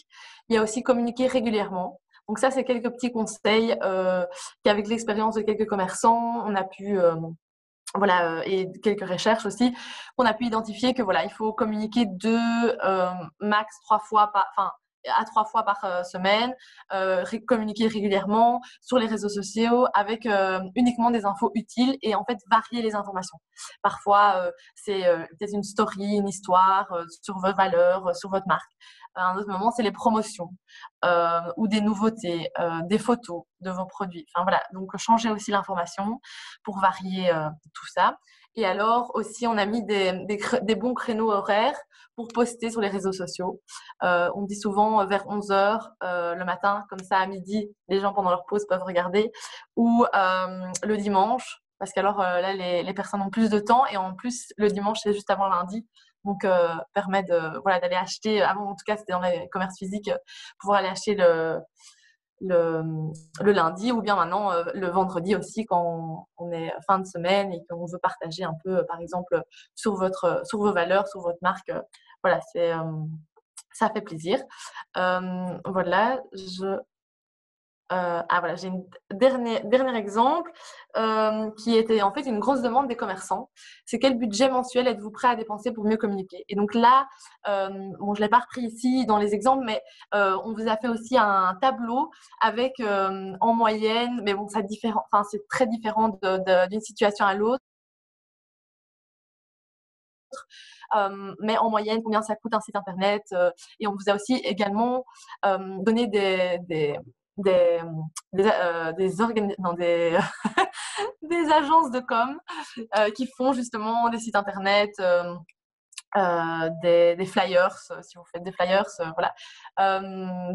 Il y a aussi communiquer régulièrement. Donc ça, c'est quelques petits conseils qu'avec l'expérience de quelques commerçants, on a pu, et quelques recherches aussi, on a pu identifier que il faut communiquer max 3 fois à 3 fois par semaine, communiquer régulièrement sur les réseaux sociaux avec uniquement des infos utiles et en fait varier les informations. Parfois, c'est peut-être une story, une histoire sur vos valeurs, sur votre marque. À un autre moment, c'est les promotions ou des nouveautés, des photos de vos produits. Enfin voilà, donc changer aussi l'information pour varier tout ça. Et alors aussi, on a mis des bons créneaux horaires pour poster sur les réseaux sociaux. On dit souvent vers 11h le matin, comme ça à midi, les gens pendant leur pause peuvent regarder, ou le dimanche, parce qu'alors là, les personnes ont plus de temps et en plus, le dimanche, c'est juste avant lundi. Donc, permet d'aller acheter, avant en tout cas, c'était dans les commerces physiques, pouvoir aller acheter le lundi ou bien maintenant le vendredi aussi quand on est fin de semaine et qu'on veut partager un peu, par exemple, sur vos valeurs, sur votre marque. Voilà, ça fait plaisir. Voilà, voilà, j'ai un dernier exemple qui était en fait une grosse demande des commerçants. C'est quel budget mensuel êtes-vous prêt à dépenser pour mieux communiquer? Et donc là, je l'ai pas repris ici dans les exemples, mais on vous a fait aussi un tableau avec en moyenne, mais bon, c'est très différent d'une situation à l'autre. Mais en moyenne, combien ça coûte un site internet et on vous a aussi également donné des agences de com qui font justement des sites internet, des flyers, si vous faites des flyers,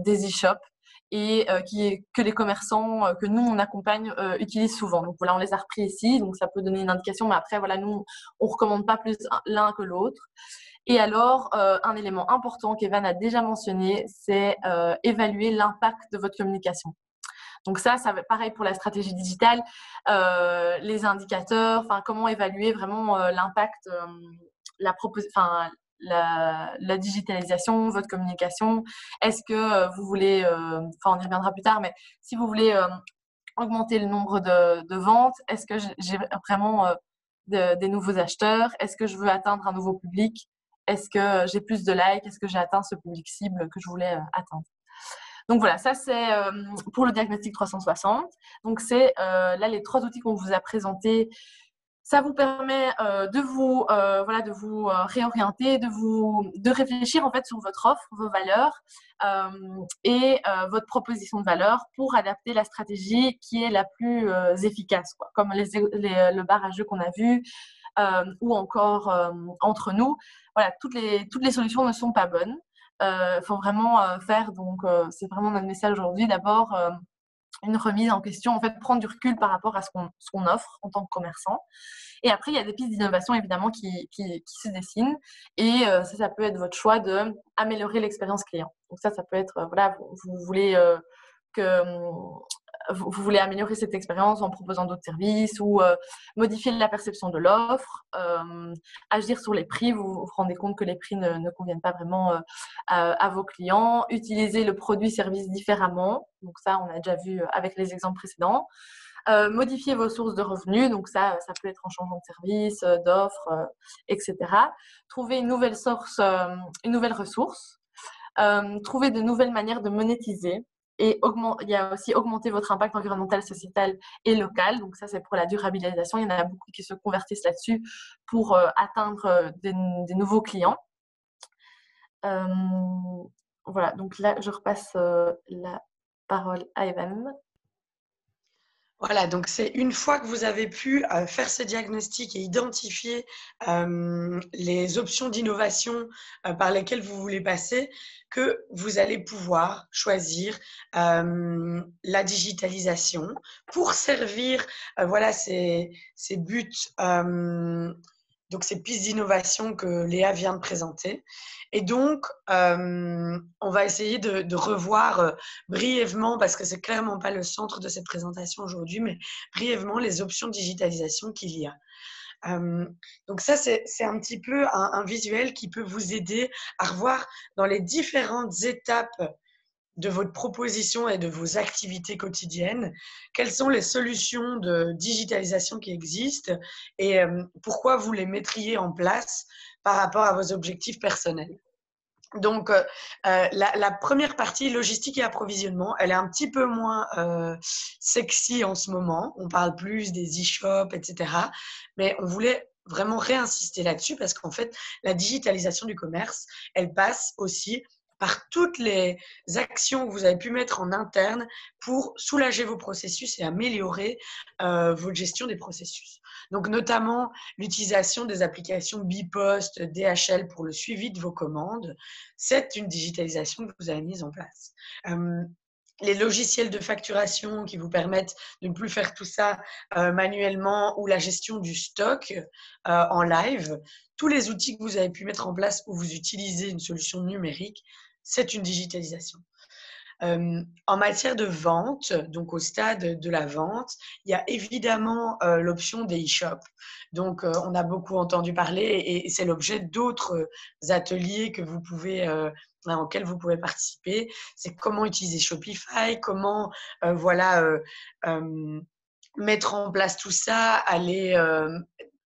des e-shops. et que les commerçants que nous, on accompagne utilisent souvent. Donc voilà, on les a repris ici, donc ça peut donner une indication, mais après, voilà, nous, on ne recommande pas plus l'un que l'autre. Et alors, un élément important qu'Evan a déjà mentionné, c'est évaluer l'impact de votre communication. Donc ça va pareil pour la stratégie digitale, les indicateurs, enfin comment évaluer vraiment l'impact, la digitalisation, votre communication. Est-ce que vous voulez, enfin on y reviendra plus tard, mais si vous voulez augmenter le nombre de ventes, est-ce que j'ai vraiment des nouveaux acheteurs? Est-ce que je veux atteindre un nouveau public? Est-ce que j'ai plus de likes? Est-ce que j'ai atteint ce public cible que je voulais atteindre? Donc voilà, ça c'est pour le diagnostic 360. Donc c'est là les 3 outils qu'on vous a présentés. Ça vous permet de vous réorienter, de réfléchir en fait sur votre offre, vos valeurs et votre proposition de valeur pour adapter la stratégie qui est la plus efficace, quoi. Comme le bar à jeu qu'on a vu ou encore entre nous. Voilà, toutes les solutions ne sont pas bonnes. Faut vraiment faire, donc c'est vraiment notre message aujourd'hui. D'abord, une remise en question, en fait, prendre du recul par rapport à ce qu'on offre en tant que commerçant. Et après, il y a des pistes d'innovation, évidemment, qui se dessinent. Et ça peut être votre choix d'améliorer l'expérience client. Donc ça peut être, voilà, vous voulez vous voulez améliorer cette expérience en proposant d'autres services ou modifier la perception de l'offre, agir sur les prix, vous vous rendez compte que les prix ne conviennent pas vraiment à vos clients, utiliser le produit-service différemment, donc ça on a déjà vu avec les exemples précédents, modifier vos sources de revenus, donc ça peut être en changeant de service, d'offre, etc. Trouver une nouvelle source, une nouvelle ressource, trouver de nouvelles manières de monétiser. Et il y a aussi augmenter votre impact environnemental, sociétal et local. Donc ça, c'est pour la durabilisation. Il y en a beaucoup qui se convertissent là-dessus pour atteindre des nouveaux clients. Voilà, donc là, je repasse la parole à Evan. Voilà, donc c'est une fois que vous avez pu faire ce diagnostic et identifier les options d'innovation par lesquelles vous voulez passer, que vous allez pouvoir choisir la digitalisation pour servir voilà, ces buts, donc ces pistes d'innovation que Léa vient de présenter. Et donc, on va essayer de revoir brièvement, parce que c'est clairement pas le centre de cette présentation aujourd'hui, mais brièvement les options de digitalisation qu'il y a. Donc ça, c'est un petit peu un visuel qui peut vous aider à revoir dans les différentes étapes de votre proposition et de vos activités quotidiennes, quelles sont les solutions de digitalisation qui existent et pourquoi vous les mettriez en place par rapport à vos objectifs personnels. Donc, la première partie, logistique et approvisionnement, elle est un petit peu moins sexy en ce moment. On parle plus des e-shops, etc. Mais on voulait vraiment réinsister là-dessus parce qu'en fait, la digitalisation du commerce, elle passe aussi par toutes les actions que vous avez pu mettre en interne pour soulager vos processus et améliorer votre gestion des processus. Donc, notamment l'utilisation des applications Bipost, DHL pour le suivi de vos commandes. C'est une digitalisation que vous avez mise en place. Les logiciels de facturation qui vous permettent de ne plus faire tout ça manuellement ou la gestion du stock en live. Tous les outils que vous avez pu mettre en place où vous utilisez une solution numérique, c'est une digitalisation. En matière de vente, donc au stade de la vente, il y a évidemment l'option des e-shops. Donc, on a beaucoup entendu parler et c'est l'objet d'autres ateliers que vous pouvez, auxquels vous pouvez participer. C'est comment utiliser Shopify, comment mettre en place tout ça, aller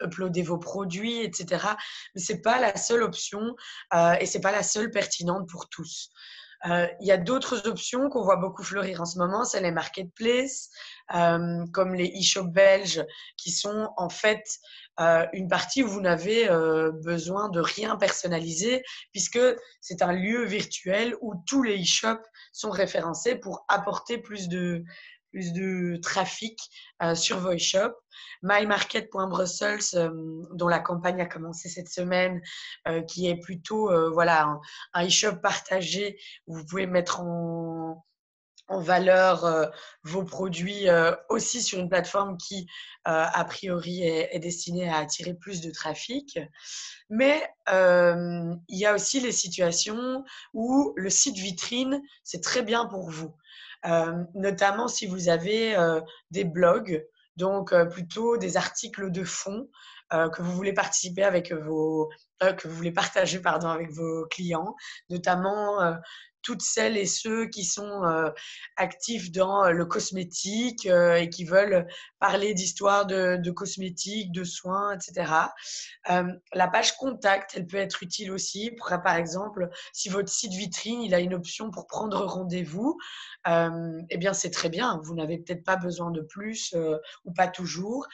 uploader vos produits, etc. Mais ce n'est pas la seule option et ce n'est pas la seule pertinente pour tous. Il y a d'autres options qu'on voit beaucoup fleurir en ce moment, c'est les marketplaces, comme les e-shops belges, qui sont en fait une partie où vous n'avez besoin de rien personnaliser, puisque c'est un lieu virtuel où tous les e-shops sont référencés pour apporter plus de trafic sur vos e-shops. MyMarket.Brussels, dont la campagne a commencé cette semaine, qui est plutôt un e-shop partagé où vous pouvez mettre en valeur vos produits aussi sur une plateforme qui, a priori, est destinée à attirer plus de trafic. Mais il y a aussi les situations où le site vitrine, c'est très bien pour vous. Notamment si vous avez des blogs, donc plutôt des articles de fond que vous voulez participer avec que vous voulez partager pardon, avec vos clients, notamment toutes celles et ceux qui sont actifs dans le cosmétique et qui veulent parler d'histoires de cosmétiques, de soins, etc. La page contact, elle peut être utile aussi. Par exemple, si votre site vitrine, il a une option pour prendre rendez-vous, eh bien, c'est très bien. Vous n'avez peut-être pas besoin de plus ou pas toujours.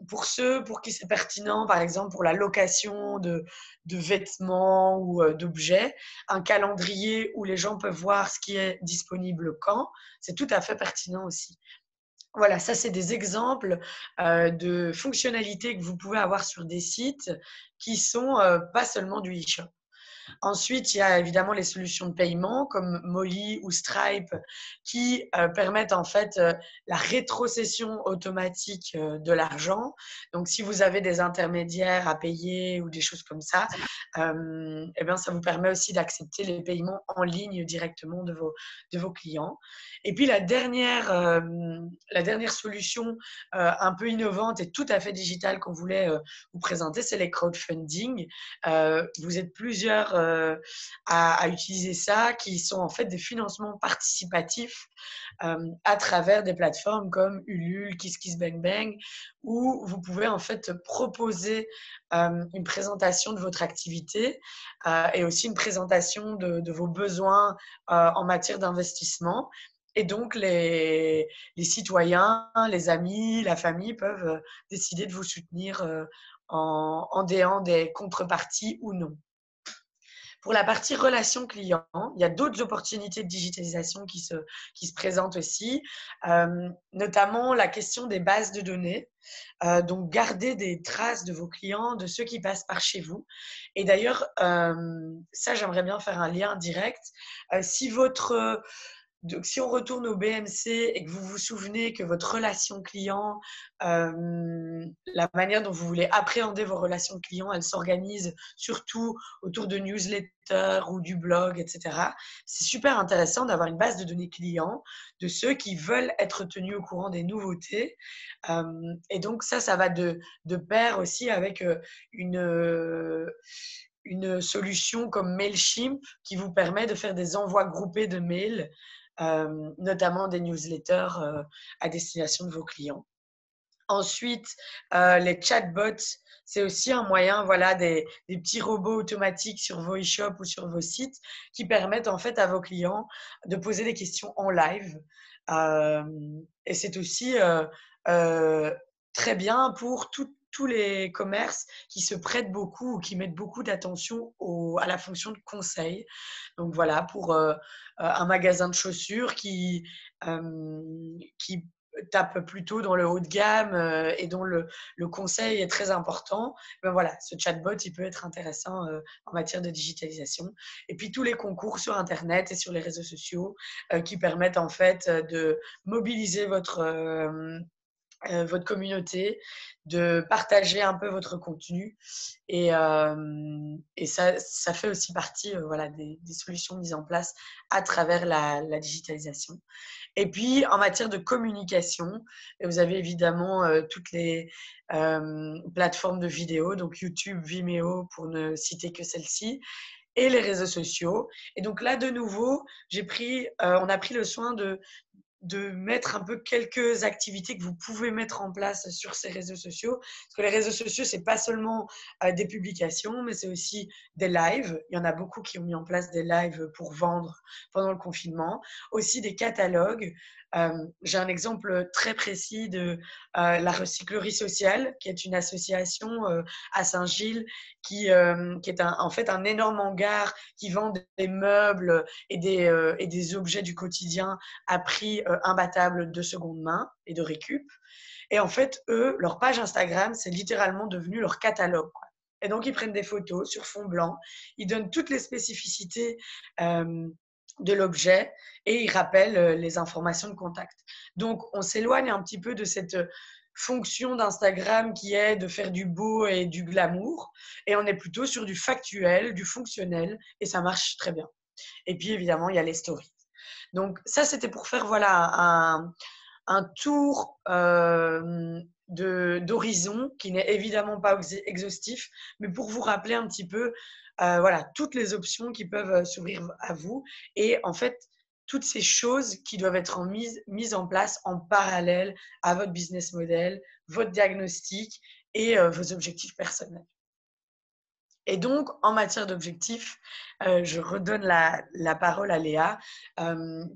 Pour ceux pour qui c'est pertinent, par exemple, pour la location de vêtements ou d'objets, un calendrier où les gens peuvent voir ce qui est disponible quand, c'est tout à fait pertinent aussi. Voilà, ça, c'est des exemples de fonctionnalités que vous pouvez avoir sur des sites qui sont pas seulement du e-shop. Ensuite, il y a évidemment les solutions de paiement comme Molly ou Stripe qui permettent en fait la rétrocession automatique de l'argent. Donc, si vous avez des intermédiaires à payer ou des choses comme ça, eh bien, ça vous permet aussi d'accepter les paiements en ligne directement de vos clients. Et puis, la dernière solution un peu innovante et tout à fait digitale qu'on voulait vous présenter, c'est les crowdfunding. Vous êtes plusieurs à utiliser ça, qui sont en fait des financements participatifs à travers des plateformes comme Ulule, KissKissBankBang, où vous pouvez en fait proposer une présentation de votre activité et aussi une présentation de vos besoins en matière d'investissement. Et donc, les citoyens, les amis, la famille peuvent décider de vous soutenir en déant des contreparties ou non. Pour la partie relation client, il y a d'autres opportunités de digitalisation qui se présentent aussi, notamment la question des bases de données. Donc, garder des traces de vos clients, de ceux qui passent par chez vous. Et d'ailleurs, ça, j'aimerais bien faire un lien direct. Donc, si on retourne au BMC et que vous vous souvenez que votre relation client, la manière dont vous voulez appréhender vos relations clients, elle s'organise surtout autour de newsletters ou du blog, etc. C'est super intéressant d'avoir une base de données clients de ceux qui veulent être tenus au courant des nouveautés. Et donc, ça va de pair aussi avec une solution comme Mailchimp qui vous permet de faire des envois groupés de mails, notamment des newsletters à destination de vos clients. Ensuite, les chatbots, c'est aussi un moyen, voilà, des petits robots automatiques sur vos e-shops ou sur vos sites qui permettent en fait à vos clients de poser des questions en live. Et c'est aussi très bien pour tous les commerces qui se prêtent beaucoup ou qui mettent beaucoup d'attention à la fonction de conseil. Donc voilà, pour un magasin de chaussures qui tape plutôt dans le haut de gamme et dont le conseil est très important, ben voilà, ce chatbot, il peut être intéressant en matière de digitalisation. Et puis tous les concours sur Internet et sur les réseaux sociaux qui permettent en fait de mobiliser votre communauté, de partager un peu votre contenu et ça fait aussi partie voilà, des solutions mises en place à travers la digitalisation. Et puis, en matière de communication, vous avez évidemment toutes les plateformes de vidéos, donc YouTube, Vimeo, pour ne citer que celle-ci, et les réseaux sociaux. Et donc là, de nouveau, on a pris le soin de mettre un peu quelques activités que vous pouvez mettre en place sur ces réseaux sociaux. Parce que les réseaux sociaux, c'est pas seulement des publications, mais c'est aussi des lives. Il y en a beaucoup qui ont mis en place des lives pour vendre pendant le confinement. Aussi des catalogues. J'ai un exemple très précis de la Recyclerie Sociale, qui est une association à Saint-Gilles qui est en fait un énorme hangar qui vend des meubles et des objets du quotidien à prix imbattable de seconde main et de récup. Et en fait, eux, leur page Instagram, c'est littéralement devenu leur catalogue, quoi. Et donc, ils prennent des photos sur fond blanc. Ils donnent toutes les spécificités de l'objet et il rappelle les informations de contact. Donc, on s'éloigne un petit peu de cette fonction d'Instagram qui est de faire du beau et du glamour et on est plutôt sur du factuel, du fonctionnel et ça marche très bien. Et puis, évidemment, il y a les stories. Donc, ça, c'était pour faire un tour d'horizon qui n'est évidemment pas exhaustif, mais pour vous rappeler un petit peu voilà, toutes les options qui peuvent s'ouvrir à vous et en fait, toutes ces choses qui doivent être mises en place en parallèle à votre business model, votre diagnostic et vos objectifs personnels. Et donc, en matière d'objectifs, je redonne la parole à Léa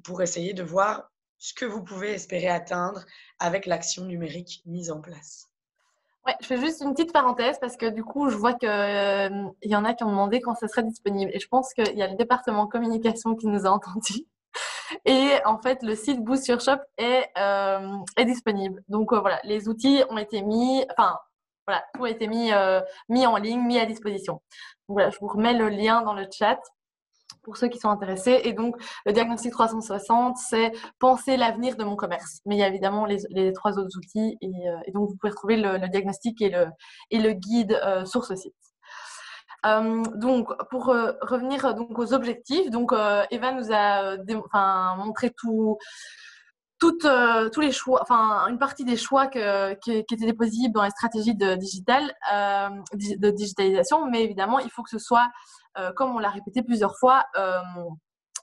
pour essayer de voir ce que vous pouvez espérer atteindre avec l'action numérique mise en place. Ouais, je fais juste une petite parenthèse parce que du coup, je vois qu'il y en a qui ont demandé quand ça serait disponible. Et je pense qu'il y a le département communication qui nous a entendus. Et en fait, le site Boost Your Shop est disponible. Donc voilà, les outils ont été mis, enfin voilà, tout a été mis en ligne, mis à disposition. Donc voilà, je vous remets le lien dans le chat pour ceux qui sont intéressés. Et donc, le diagnostic 360, c'est penser l'avenir de mon commerce. Mais il y a évidemment les 3 autres outils. Et donc, vous pouvez retrouver le diagnostic et le guide sur ce site. Donc, pour revenir donc aux objectifs, donc Eva nous a montré tous les choix, enfin une partie des choix qui étaient possibles dans les stratégies de digitalisation, mais évidemment, il faut que ce soit, comme on l'a répété plusieurs fois,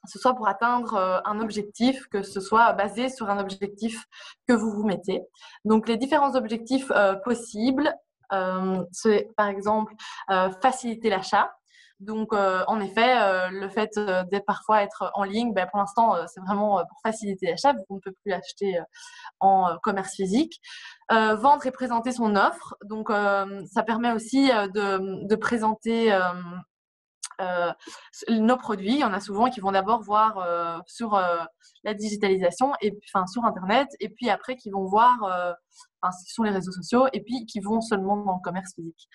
ce soit pour atteindre un objectif, que ce soit basé sur un objectif que vous vous mettez. Donc, les différents objectifs possibles, c'est par exemple faciliter l'achat. Donc, en effet, le fait d'être parfois être en ligne, pour l'instant, c'est vraiment pour faciliter l'achat, vu qu'on ne peut plus acheter en commerce physique. Vendre et présenter son offre. Donc, ça permet aussi de présenter nos produits. Il y en a souvent qui vont d'abord voir sur la digitalisation et enfin sur Internet, et puis après qui vont voir sur les réseaux sociaux, et puis qui vont seulement dans le commerce physique.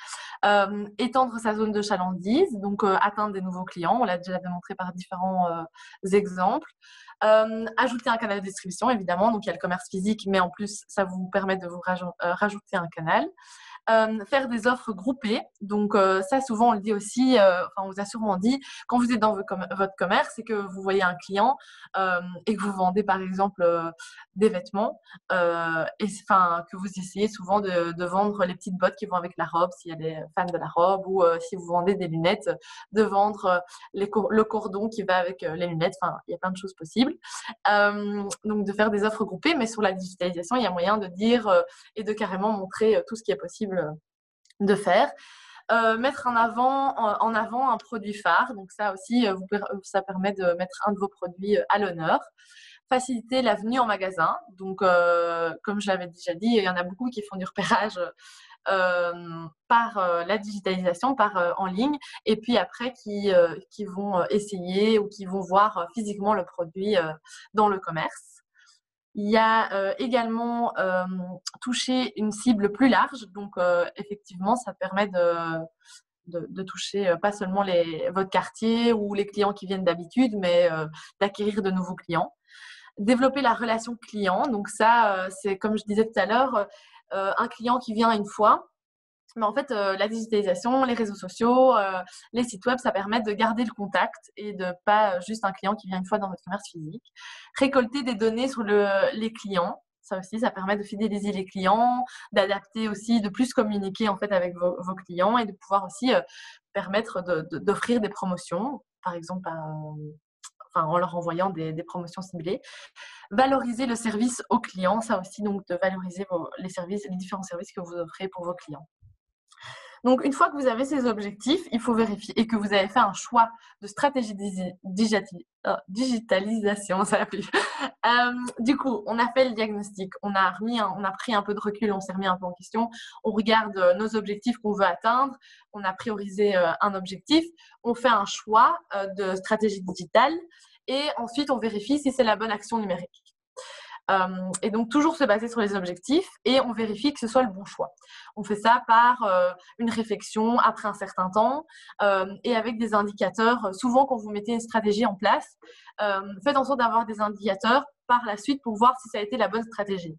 Étendre sa zone de chalandise, donc atteindre des nouveaux clients, on l'a déjà démontré par différents exemples. Ajouter un canal de distribution, évidemment, donc il y a le commerce physique, mais en plus ça vous permet de vous rajouter un canal. Faire des offres groupées. Donc, ça, souvent, on le dit aussi, on vous a sûrement dit, quand vous êtes dans votre commerce et que vous voyez un client et que vous vendez, par exemple, des vêtements, que vous essayez souvent de vendre les petites bottes qui vont avec la robe, s'il y a des fans de la robe, ou si vous vendez des lunettes, de vendre le cordon qui va avec les lunettes. Enfin, il y a plein de choses possibles. Donc, de faire des offres groupées, mais sur la digitalisation, il y a moyen de dire et de carrément montrer tout ce qui est possible de faire. Mettre en avant un produit phare. Donc ça aussi, ça permet de mettre un de vos produits à l'honneur. Faciliter la venue en magasin. Donc, comme je l'avais déjà dit, il y en a beaucoup qui font du repérage par la digitalisation, en ligne, et puis après qui vont essayer ou qui vont voir physiquement le produit dans le commerce. Il y a également toucher une cible plus large. Donc, effectivement, ça permet de toucher pas seulement votre quartier ou les clients qui viennent d'habitude, mais d'acquérir de nouveaux clients. Développer la relation client. Donc, ça, c'est comme je disais tout à l'heure, un client qui vient une fois. Mais en fait, la digitalisation, les réseaux sociaux, les sites web, ça permet de garder le contact et de pas juste un client qui vient une fois dans votre commerce physique. Récolter des données sur les clients. Ça aussi, ça permet de fidéliser les clients, d'adapter aussi, de plus communiquer en fait avec vos clients et de pouvoir aussi permettre d'offrir des promotions, par exemple en leur envoyant des promotions ciblées. Valoriser le service aux clients, ça aussi, donc de valoriser les différents services que vous offrez pour vos clients. Donc, une fois que vous avez ces objectifs, il faut vérifier et que vous avez fait un choix de stratégie digitalisation, ça va plus. Du coup, on a fait le diagnostic, on a pris un peu de recul, on s'est remis un peu en question, on regarde nos objectifs qu'on veut atteindre, on a priorisé un objectif, on fait un choix de stratégie digitale et ensuite on vérifie si c'est la bonne action numérique. Et donc, toujours se baser sur les objectifs et on vérifie que ce soit le bon choix. On fait ça par une réflexion après un certain temps et avec des indicateurs. Souvent, quand vous mettez une stratégie en place, faites en sorte d'avoir des indicateurs par la suite pour voir si ça a été la bonne stratégie.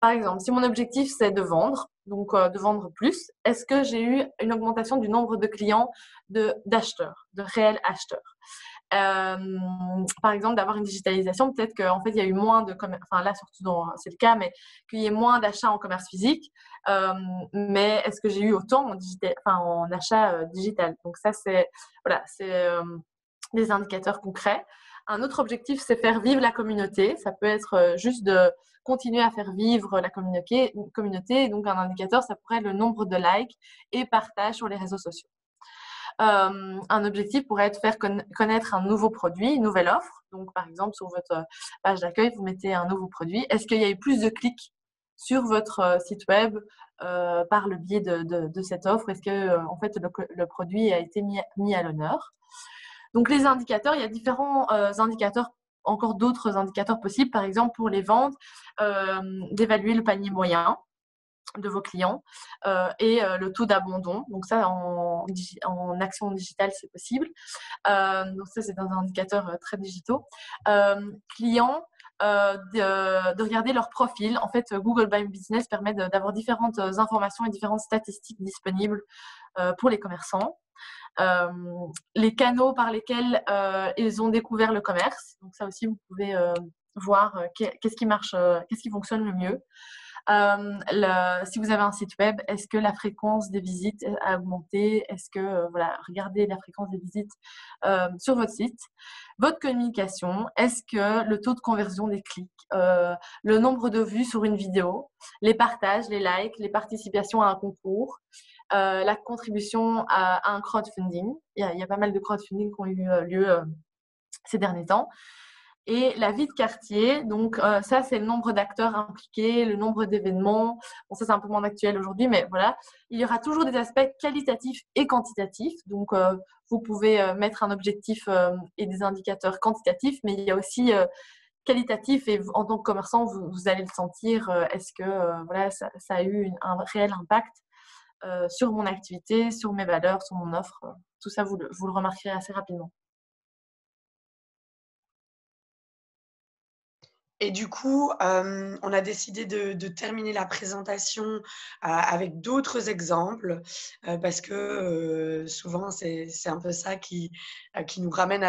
Par exemple, si mon objectif, c'est de vendre, donc de vendre plus, est-ce que j'ai eu une augmentation du nombre de clients d'acheteurs, de réels acheteurs? Par exemple, d'avoir une digitalisation, peut-être qu'en fait, il y a eu moins de commerce, enfin là, surtout c'est le cas, mais qu'il y ait moins d'achats en commerce physique. Mais est-ce que j'ai eu autant en achat digital? Donc ça, c'est voilà, c'est des indicateurs concrets. Un autre objectif, c'est faire vivre la communauté. Ça peut être juste de continuer à faire vivre la communauté. Et donc, un indicateur, ça pourrait être le nombre de likes et partages sur les réseaux sociaux. Un objectif pourrait être faire connaître un nouveau produit, une nouvelle offre. Donc, par exemple, sur votre page d'accueil, vous mettez un nouveau produit. Est-ce qu'il y a eu plus de clics sur votre site web par le biais de cette offre? Est-ce que en fait, le produit a été mis à l'honneur? Donc, les indicateurs, il y a différents indicateurs, encore d'autres indicateurs possibles. Par exemple, pour les ventes, d'évaluer le panier moyen de vos clients et le taux d'abandon. Donc ça, en action digitale, c'est possible. Donc ça, c'est un indicateur très digitaux. Clients, de regarder leur profil. En fait, Google My Business permet d'avoir différentes informations et différentes statistiques disponibles pour les commerçants. Les canaux par lesquels ils ont découvert le commerce. Donc ça aussi, vous pouvez voir qu'est-ce qui marche, qu'est-ce qui fonctionne le mieux. Si vous avez un site web, est-ce que la fréquence des visites a augmenté? Est-ce que, voilà, regardez la fréquence des visites sur votre site. Votre communication, est-ce que le taux de conversion des clics, le nombre de vues sur une vidéo, les partages, les likes, les participations à un concours, la contribution à un crowdfunding. Il y a pas mal de crowdfunding qui ont eu lieu ces derniers temps. Et la vie de quartier, donc ça, c'est le nombre d'acteurs impliqués, le nombre d'événements. Bon, ça, c'est un peu moins actuel aujourd'hui, mais voilà. Il y aura toujours des aspects qualitatifs et quantitatifs. Donc, vous pouvez mettre un objectif et des indicateurs quantitatifs, mais il y a aussi qualitatif et en tant que commerçant, vous allez le sentir. Est-ce que voilà, ça a eu un réel impact sur mon activité, sur mes valeurs, sur mon offre? Tout ça, vous le remarquerez assez rapidement. Et du coup, on a décidé de terminer la présentation avec d'autres exemples parce que souvent, c'est un peu ça qui nous ramène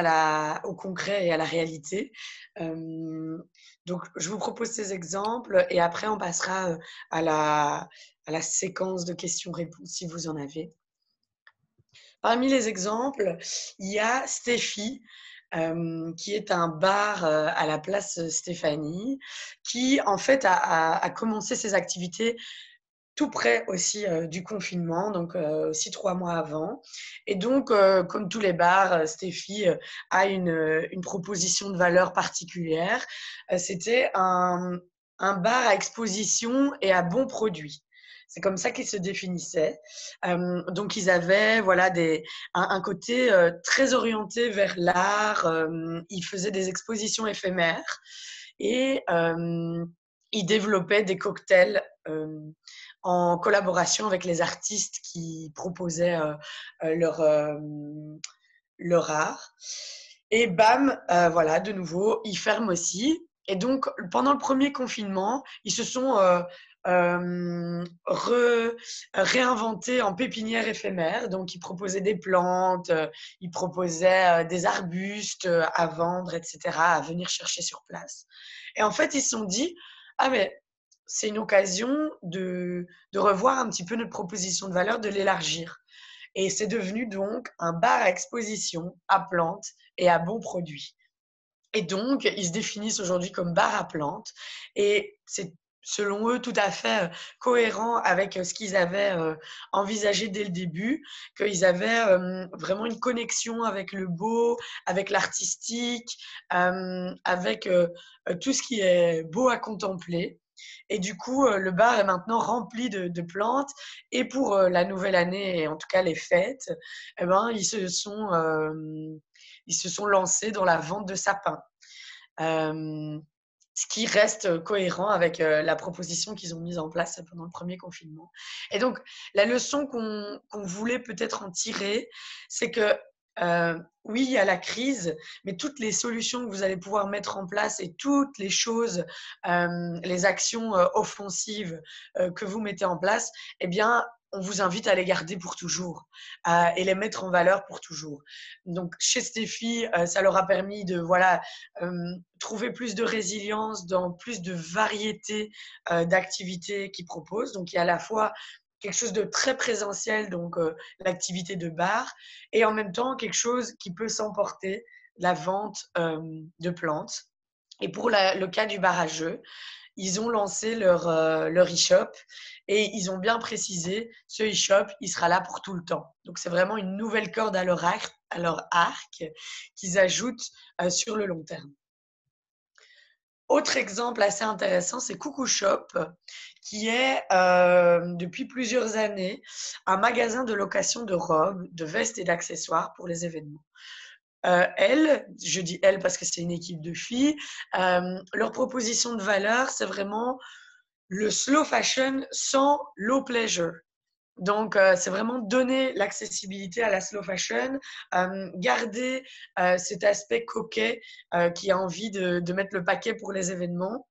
au concret et à la réalité. Donc, je vous propose ces exemples et après, on passera à la séquence de questions-réponses si vous en avez. Parmi les exemples, il y a Steffi, qui est un bar à la place Stéphanie, qui en fait a commencé ses activités tout près aussi du confinement, donc aussi 3 mois avant. Et donc, comme tous les bars, Steffi a une proposition de valeur particulière. C'était un bar à exposition et à bons produits. C'est comme ça qu'ils se définissaient. Donc, ils avaient voilà, un côté très orienté vers l'art. Ils faisaient des expositions éphémères et ils développaient des cocktails en collaboration avec les artistes qui proposaient leur art. Et bam, voilà, de nouveau, ils ferment aussi. Et donc, pendant le premier confinement, ils se sont réinventés en pépinière éphémère. Donc, ils proposaient des plantes, ils proposaient des arbustes à vendre, etc., à venir chercher sur place. Et en fait, ils se sont dit, ah mais c'est une occasion de revoir un petit peu notre proposition de valeur, de l'élargir. Et c'est devenu donc un bar à exposition, à plantes et à bons produits. Et donc, ils se définissent aujourd'hui comme bar à plantes. Et c'est, selon eux, tout à fait cohérent avec ce qu'ils avaient envisagé dès le début, qu'ils avaient vraiment une connexion avec le beau, avec l'artistique, avec tout ce qui est beau à contempler. Et du coup, le bar est maintenant rempli de plantes. Et pour la nouvelle année, et en tout cas les fêtes, eh ben, ils se sont lancés dans la vente de sapins. ce qui reste cohérent avec la proposition qu'ils ont mise en place pendant le premier confinement. Et donc, la leçon qu'on voulait peut-être en tirer, c'est que oui, il y a la crise, mais toutes les solutions que vous allez pouvoir mettre en place et toutes les choses, les actions offensives que vous mettez en place, eh bien, on vous invite à les garder pour toujours et les mettre en valeur pour toujours. Donc, chez Steffi, ça leur a permis de trouver plus de résilience dans plus de variété d'activités qu'ils proposent. Donc, il y a à la fois quelque chose de très présentiel, donc l'activité de bar, et en même temps quelque chose qui peut s'emporter, la vente de plantes. Et pour le cas du bar à jeux, ils ont lancé leur e-shop et ils ont bien précisé, ce e-shop, il sera là pour tout le temps. Donc, c'est vraiment une nouvelle corde à leur arc qu'ils ajoutent sur le long terme. Autre exemple assez intéressant, c'est Coucou Shop, qui est depuis plusieurs années un magasin de location de robes, de vestes et d'accessoires pour les événements. Je dis elles parce que c'est une équipe de filles, leur proposition de valeur, c'est vraiment le slow fashion sans low pleasure. Donc, c'est vraiment donner l'accessibilité à la slow fashion, garder cet aspect coquet qui a envie de mettre le paquet pour les événements.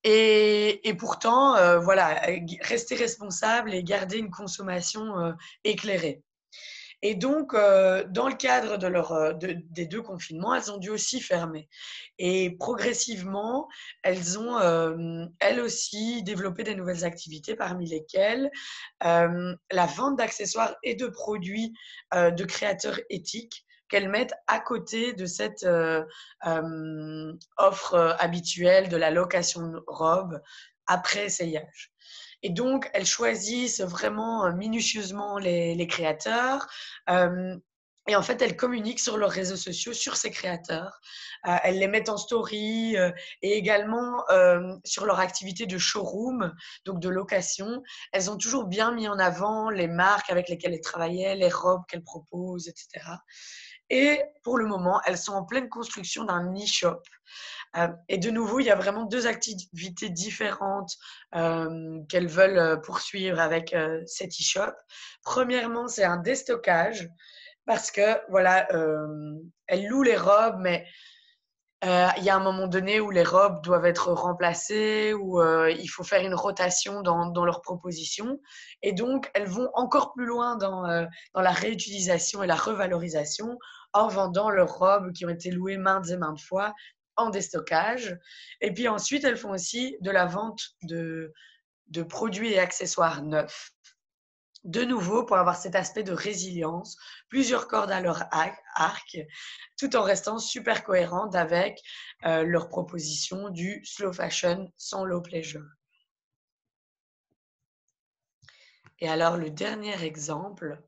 Et pourtant, rester responsable et garder une consommation éclairée. Et donc, dans le cadre des 2 confinements, elles ont dû aussi fermer. Et progressivement, elles ont, elles aussi, développé des nouvelles activités, parmi lesquelles la vente d'accessoires et de produits de créateurs éthiques qu'elles mettent à côté de cette offre habituelle de la location de robes après essayage. Et donc, elles choisissent vraiment minutieusement les créateurs. Et en fait, elles communiquent sur leurs réseaux sociaux sur ces créateurs. Elles les mettent en story et également sur leur activité de showroom, donc de location. Elles ont toujours bien mis en avant les marques avec lesquelles elles travaillaient, les robes qu'elles proposent, etc. Et pour le moment, elles sont en pleine construction d'un e-shop. Et de nouveau, il y a vraiment 2 activités différentes qu'elles veulent poursuivre avec cet e-shop. Premièrement, c'est un déstockage parce que elles louent les robes, mais il y a un moment donné où les robes doivent être remplacées, où il faut faire une rotation dans leurs propositions. Et donc, elles vont encore plus loin dans la réutilisation et la revalorisation en vendant leurs robes qui ont été louées maintes et maintes fois en déstockage. Et puis ensuite, elles font aussi de la vente de produits et accessoires neufs. De nouveau, pour avoir cet aspect de résilience, plusieurs cordes à leur arc, tout en restant super cohérentes avec leur proposition du slow fashion sans low pleasure. Et alors, le dernier exemple,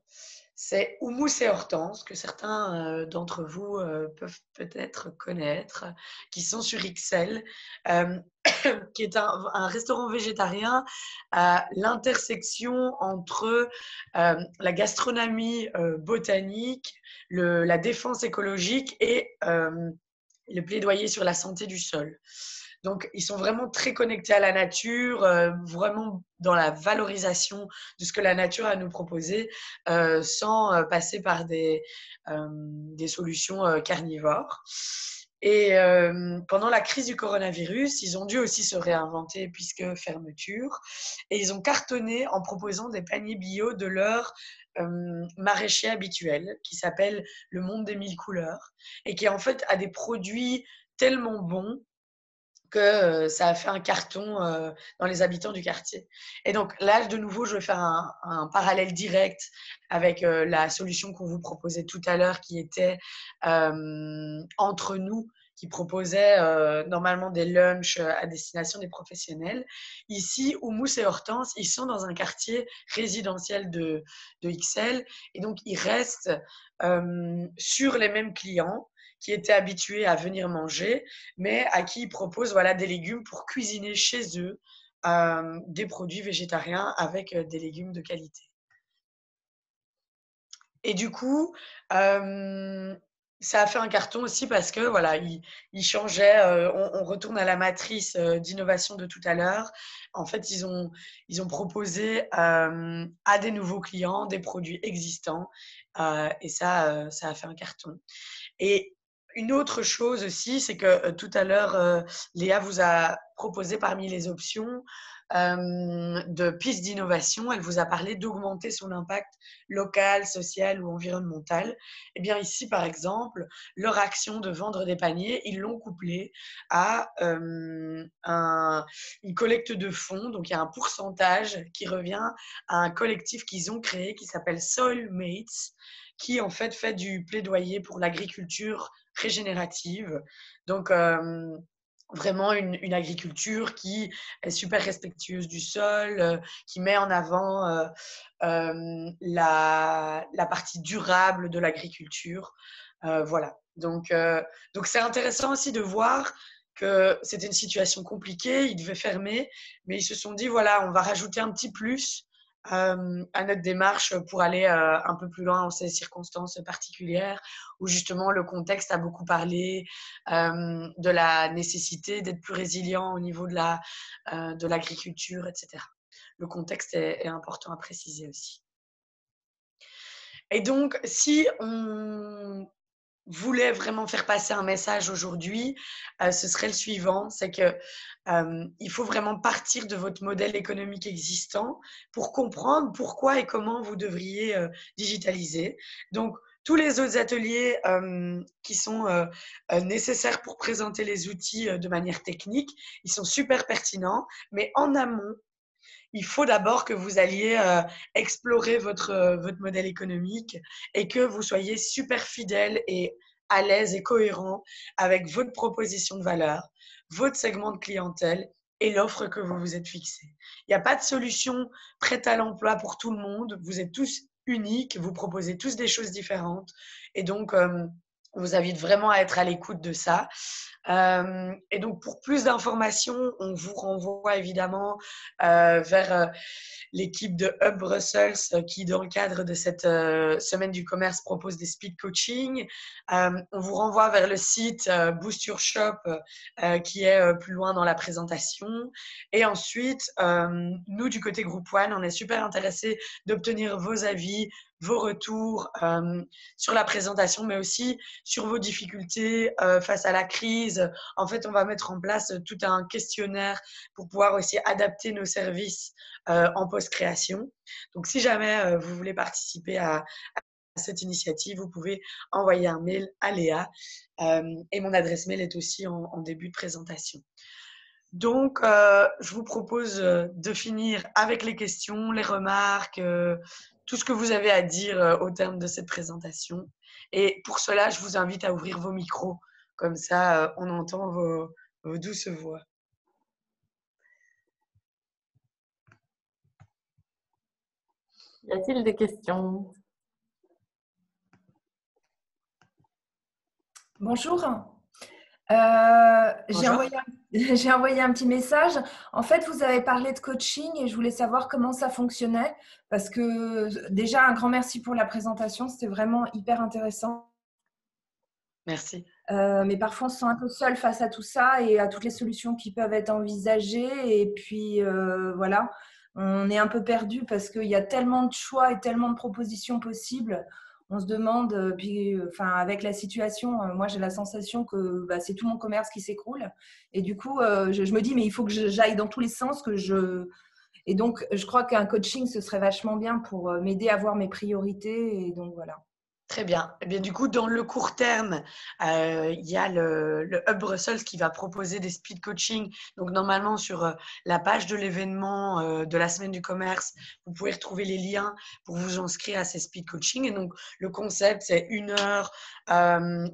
c'est Houmous et Hortense, que certains d'entre vous peuvent peut-être connaître, qui sont sur XL, qui est un restaurant végétarien à l'intersection entre la gastronomie botanique, la défense écologique et le plaidoyer sur la santé du sol. Donc, ils sont vraiment très connectés à la nature, vraiment dans la valorisation de ce que la nature a à nous proposer, sans passer par des solutions carnivores. Et pendant la crise du coronavirus, ils ont dû aussi se réinventer puisque fermeture. Et ils ont cartonné en proposant des paniers bio de leur maraîcher habituel qui s'appelle Le Monde des Mille Couleurs et qui en fait a des produits tellement bons que ça a fait un carton dans les habitants du quartier. Et donc là, de nouveau, je vais faire un parallèle direct avec la solution qu'on vous proposait tout à l'heure qui était Entre nous, qui proposait normalement des lunchs à destination des professionnels. Ici, Houmous et Hortense, ils sont dans un quartier résidentiel de XL et donc ils restent sur les mêmes clients qui étaient habitués à venir manger, mais à qui ils proposent des légumes pour cuisiner chez eux des produits végétariens avec des légumes de qualité. Et du coup, ça a fait un carton aussi parce que voilà, ils changeaient. On retourne à la matrice d'innovation de tout à l'heure. En fait, ils ont proposé à des nouveaux clients des produits existants et ça a fait un carton. Et une autre chose aussi, c'est que tout à l'heure, Léa vous a proposé parmi les options de pistes d'innovation, elle vous a parlé d'augmenter son impact local, social ou environnemental. Eh bien ici, par exemple, leur action de vendre des paniers, ils l'ont couplé à une collecte de fonds. Donc il y a un pourcentage qui revient à un collectif qu'ils ont créé qui s'appelle Soilmates, qui en fait du plaidoyer pour l'agriculture régénérative. Donc, vraiment une agriculture qui est super respectueuse du sol, qui met en avant la partie durable de l'agriculture. Voilà. Donc, c'est intéressant aussi de voir que c'était une situation compliquée, ils devaient fermer, mais ils se sont dit, voilà, on va rajouter un petit plus à notre démarche pour aller un peu plus loin dans ces circonstances particulières où justement le contexte a beaucoup parlé de la nécessité d'être plus résilient au niveau de l'agriculture, etc. Le contexte est important à préciser aussi. Et donc, si on voulait vraiment faire passer un message aujourd'hui, ce serait le suivant, c'est que il faut vraiment partir de votre modèle économique existant pour comprendre pourquoi et comment vous devriez digitaliser. Donc, tous les autres ateliers qui sont nécessaires pour présenter les outils de manière technique, ils sont super pertinents, mais en amont, il faut d'abord que vous alliez explorer votre modèle économique et que vous soyez super fidèle et à l'aise et cohérent avec votre proposition de valeur, votre segment de clientèle et l'offre que vous vous êtes fixée. Il n'y a pas de solution prête à l'emploi pour tout le monde. Vous êtes tous uniques, vous proposez tous des choses différentes. Et donc, on vous invite vraiment à être à l'écoute de ça. Et donc, pour plus d'informations, on vous renvoie évidemment vers l'équipe de Hub Brussels qui, dans le cadre de cette semaine du commerce, propose des speed coaching. On vous renvoie vers le site Boost Your Shop qui est plus loin dans la présentation. Et ensuite, nous, du côté Group One, on est super intéressés d'obtenir vos avis, vos retours sur la présentation, mais aussi sur vos difficultés face à la crise. En fait, on va mettre en place tout un questionnaire pour pouvoir aussi adapter nos services en post-création. Donc, si jamais vous voulez participer à cette initiative, vous pouvez envoyer un mail à Léa et mon adresse mail est aussi en début de présentation. Donc, je vous propose de finir avec les questions, les remarques, tout ce que vous avez à dire au terme de cette présentation. Et pour cela, je vous invite à ouvrir vos micros. Comme ça, on entend vos douces voix. Y a-t-il des questions? Bonjour. J'ai Bonjour. envoyé un petit message. En fait, vous avez parlé de coaching et je voulais savoir comment ça fonctionnait parce que déjà, un grand merci pour la présentation. C'était vraiment hyper intéressant. Merci. Mais parfois, on se sent un peu seul face à tout ça et à toutes les solutions qui peuvent être envisagées. Et puis, voilà, on est un peu perdu parce qu'il y a tellement de choix et tellement de propositions possibles. On se demande, puis, avec la situation, moi, j'ai la sensation que c'est tout mon commerce qui s'écroule. Et du coup, je me dis, mais il faut que j'aille dans tous les sens. Et donc, je crois qu'un coaching, ce serait vachement bien pour m'aider à voir mes priorités. Et donc, voilà. Très bien. Eh bien, du coup, dans le court terme, il y a le Hub Brussels qui va proposer des speed coaching. Donc, normalement, sur la page de l'événement de la semaine du commerce, vous pouvez retrouver les liens pour vous inscrire à ces speed coaching. Et donc, le concept, c'est 1 heure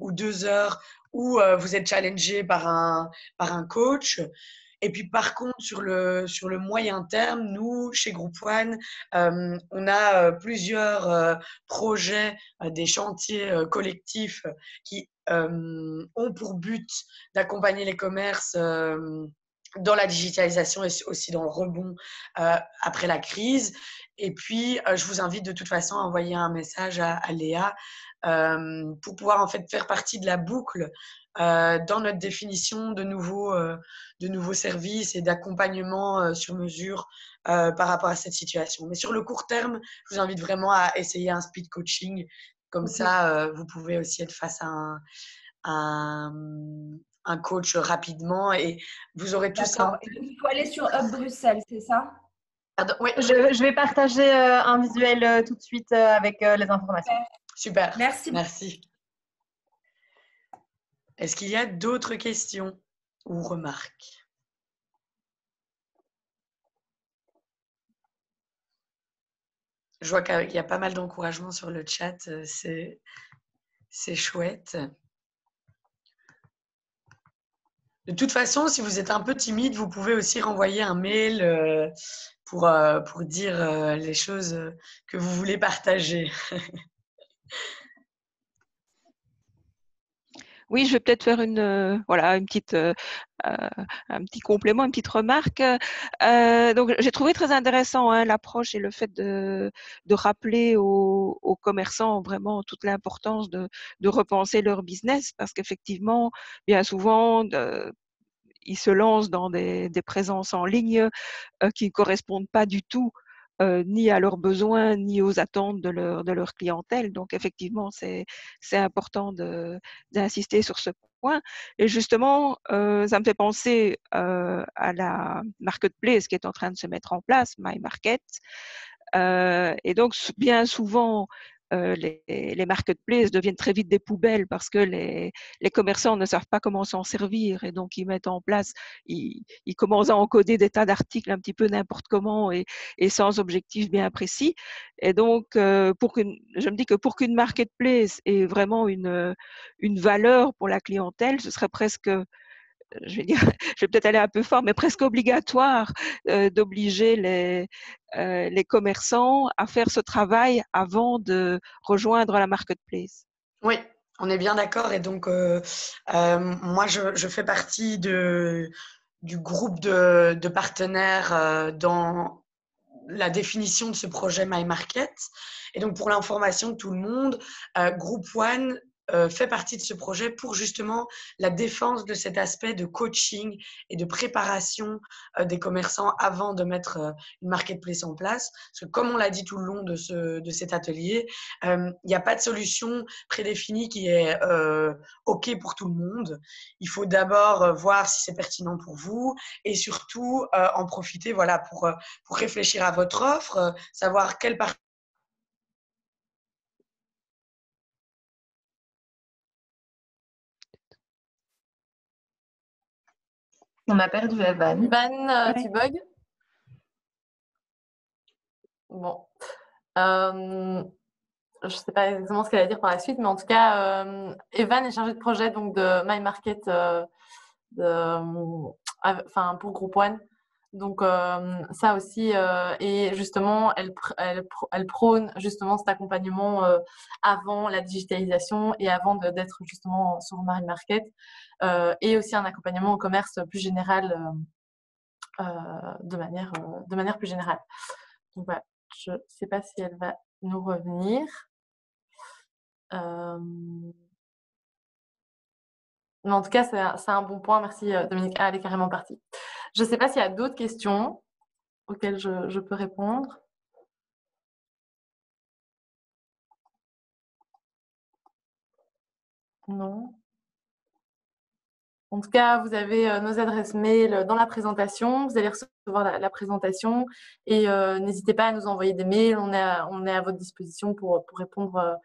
ou 2 heures où vous êtes challengé par un coach. Et puis, par contre, sur le moyen terme, nous, chez Group One, on a plusieurs projets, des chantiers collectifs qui ont pour but d'accompagner les commerces dans la digitalisation et aussi dans le rebond après la crise. Et puis, je vous invite de toute façon à envoyer un message à Léa pour pouvoir en fait faire partie de la boucle dans notre définition de nouveaux services et d'accompagnement sur mesure par rapport à cette situation. Mais sur le court terme, je vous invite vraiment à essayer un speed coaching. Comme ça, vous pouvez aussi être face à un coach rapidement et vous aurez tout ça. D'accord. Il faut aller sur Hub Bruxelles, c'est ça? Pardon, oui. Je vais partager un visuel tout de suite avec les informations. Super. Merci. Merci. Est-ce qu'il y a d'autres questions ou remarques? Je vois qu'il y a pas mal d'encouragement sur le chat. C'est chouette. De toute façon, si vous êtes un peu timide, vous pouvez aussi renvoyer un mail pour dire les choses que vous voulez partager. Oui, je vais peut-être faire une petite, un petit complément, une petite remarque. Donc, j'ai trouvé très intéressant l'approche et le fait de rappeler aux commerçants vraiment toute l'importance de repenser leur business, parce qu'effectivement, bien souvent, ils se lancent dans des présences en ligne qui ne correspondent pas du tout ni à leurs besoins, ni aux attentes de leur clientèle. Donc, effectivement, c'est important d'insister sur ce point. Et justement, ça me fait penser à la marketplace qui est en train de se mettre en place, My Market. Et donc, bien souvent, les marketplaces deviennent très vite des poubelles parce que les commerçants ne savent pas comment s'en servir et donc ils mettent en place, ils commencent à encoder des tas d'articles un petit peu n'importe comment et sans objectif bien précis. Et donc, je me dis que pour qu'une marketplace ait vraiment une valeur pour la clientèle, ce serait presque, je vais dire, je vais peut-être aller un peu fort, mais presque obligatoire d'obliger les commerçants à faire ce travail avant de rejoindre la marketplace. Oui, on est bien d'accord. Et donc, moi, je fais partie du groupe de partenaires dans la définition de ce projet My Market. Et donc, pour l'information de tout le monde, Group One fait partie de ce projet pour justement la défense de cet aspect de coaching et de préparation des commerçants avant de mettre une marketplace en place. Parce que comme on l'a dit tout le long de cet atelier, il n'y a pas de solution prédéfinie qui est OK pour tout le monde. Il faut d'abord voir si c'est pertinent pour vous et surtout en profiter pour réfléchir à votre offre, savoir quelle partie. On a perdu Evan. Evan, tu bugs? Bon. Je ne sais pas exactement ce qu'elle va dire par la suite, mais en tout cas, Evan est chargée de projet donc de My Market pour Group One. Donc, ça aussi, et justement, elle prône justement cet accompagnement avant la digitalisation et avant d'être justement sur My Market, et aussi un accompagnement au commerce plus général, de manière plus générale. Donc, voilà, je ne sais pas si elle va nous revenir. Mais en tout cas, c'est un bon point. Merci Dominique. Elle est carrément partie. Je ne sais pas s'il y a d'autres questions auxquelles je peux répondre. Non. En tout cas, vous avez nos adresses mail dans la présentation. Vous allez recevoir la présentation et n'hésitez pas à nous envoyer des mails. On est à votre disposition pour répondre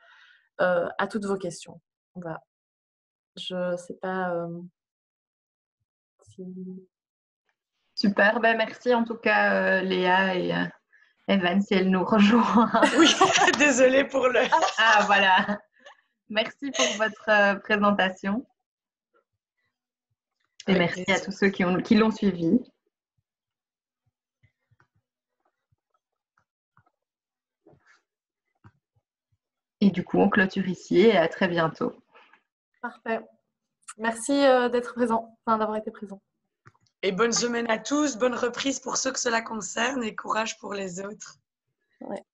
à toutes vos questions. Voilà. Je ne sais pas si… Super, ben merci en tout cas Léa et Evan si elle nous rejoint. Oui, désolée pour le… Ah voilà, merci pour votre présentation. Et Avec merci plaisir. à tous ceux qui l'ont suivi. Et du coup, on clôture ici et à très bientôt. Parfait. Merci d'être présent, d'avoir été présent. Et bonne semaine à tous, bonne reprise pour ceux que cela concerne et courage pour les autres. Ouais.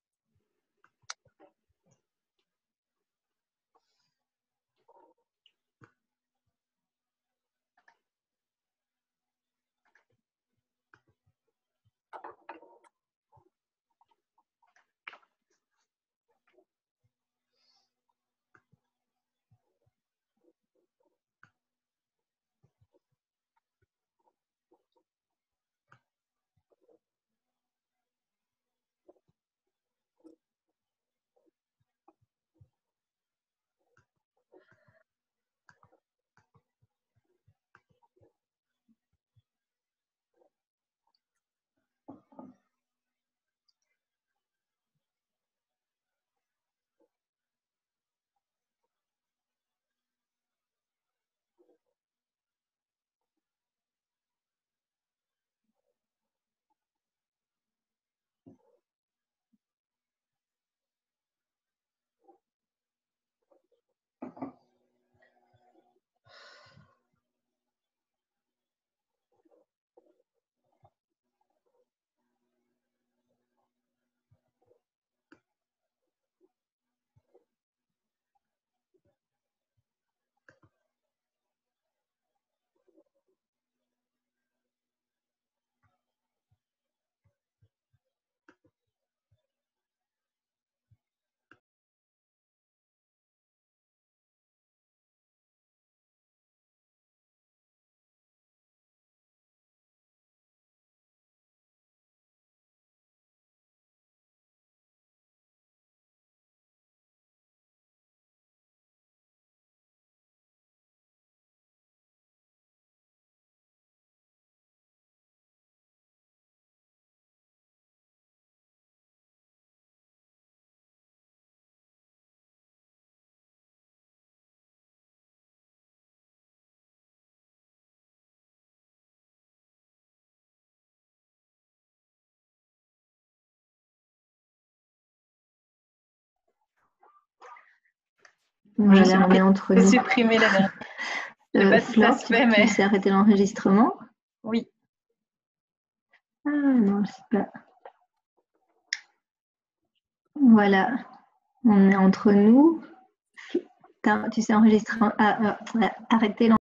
Voilà, on est entre J'ai nous. supprimé la dernière. Je sais pas si Flore, ça se fait, mais... tu sais arrêter l'enregistrement? Oui. Ah non, je sais pas. Voilà, on est entre nous. Tu sais enregistrer. Arrêter l'enregistrement.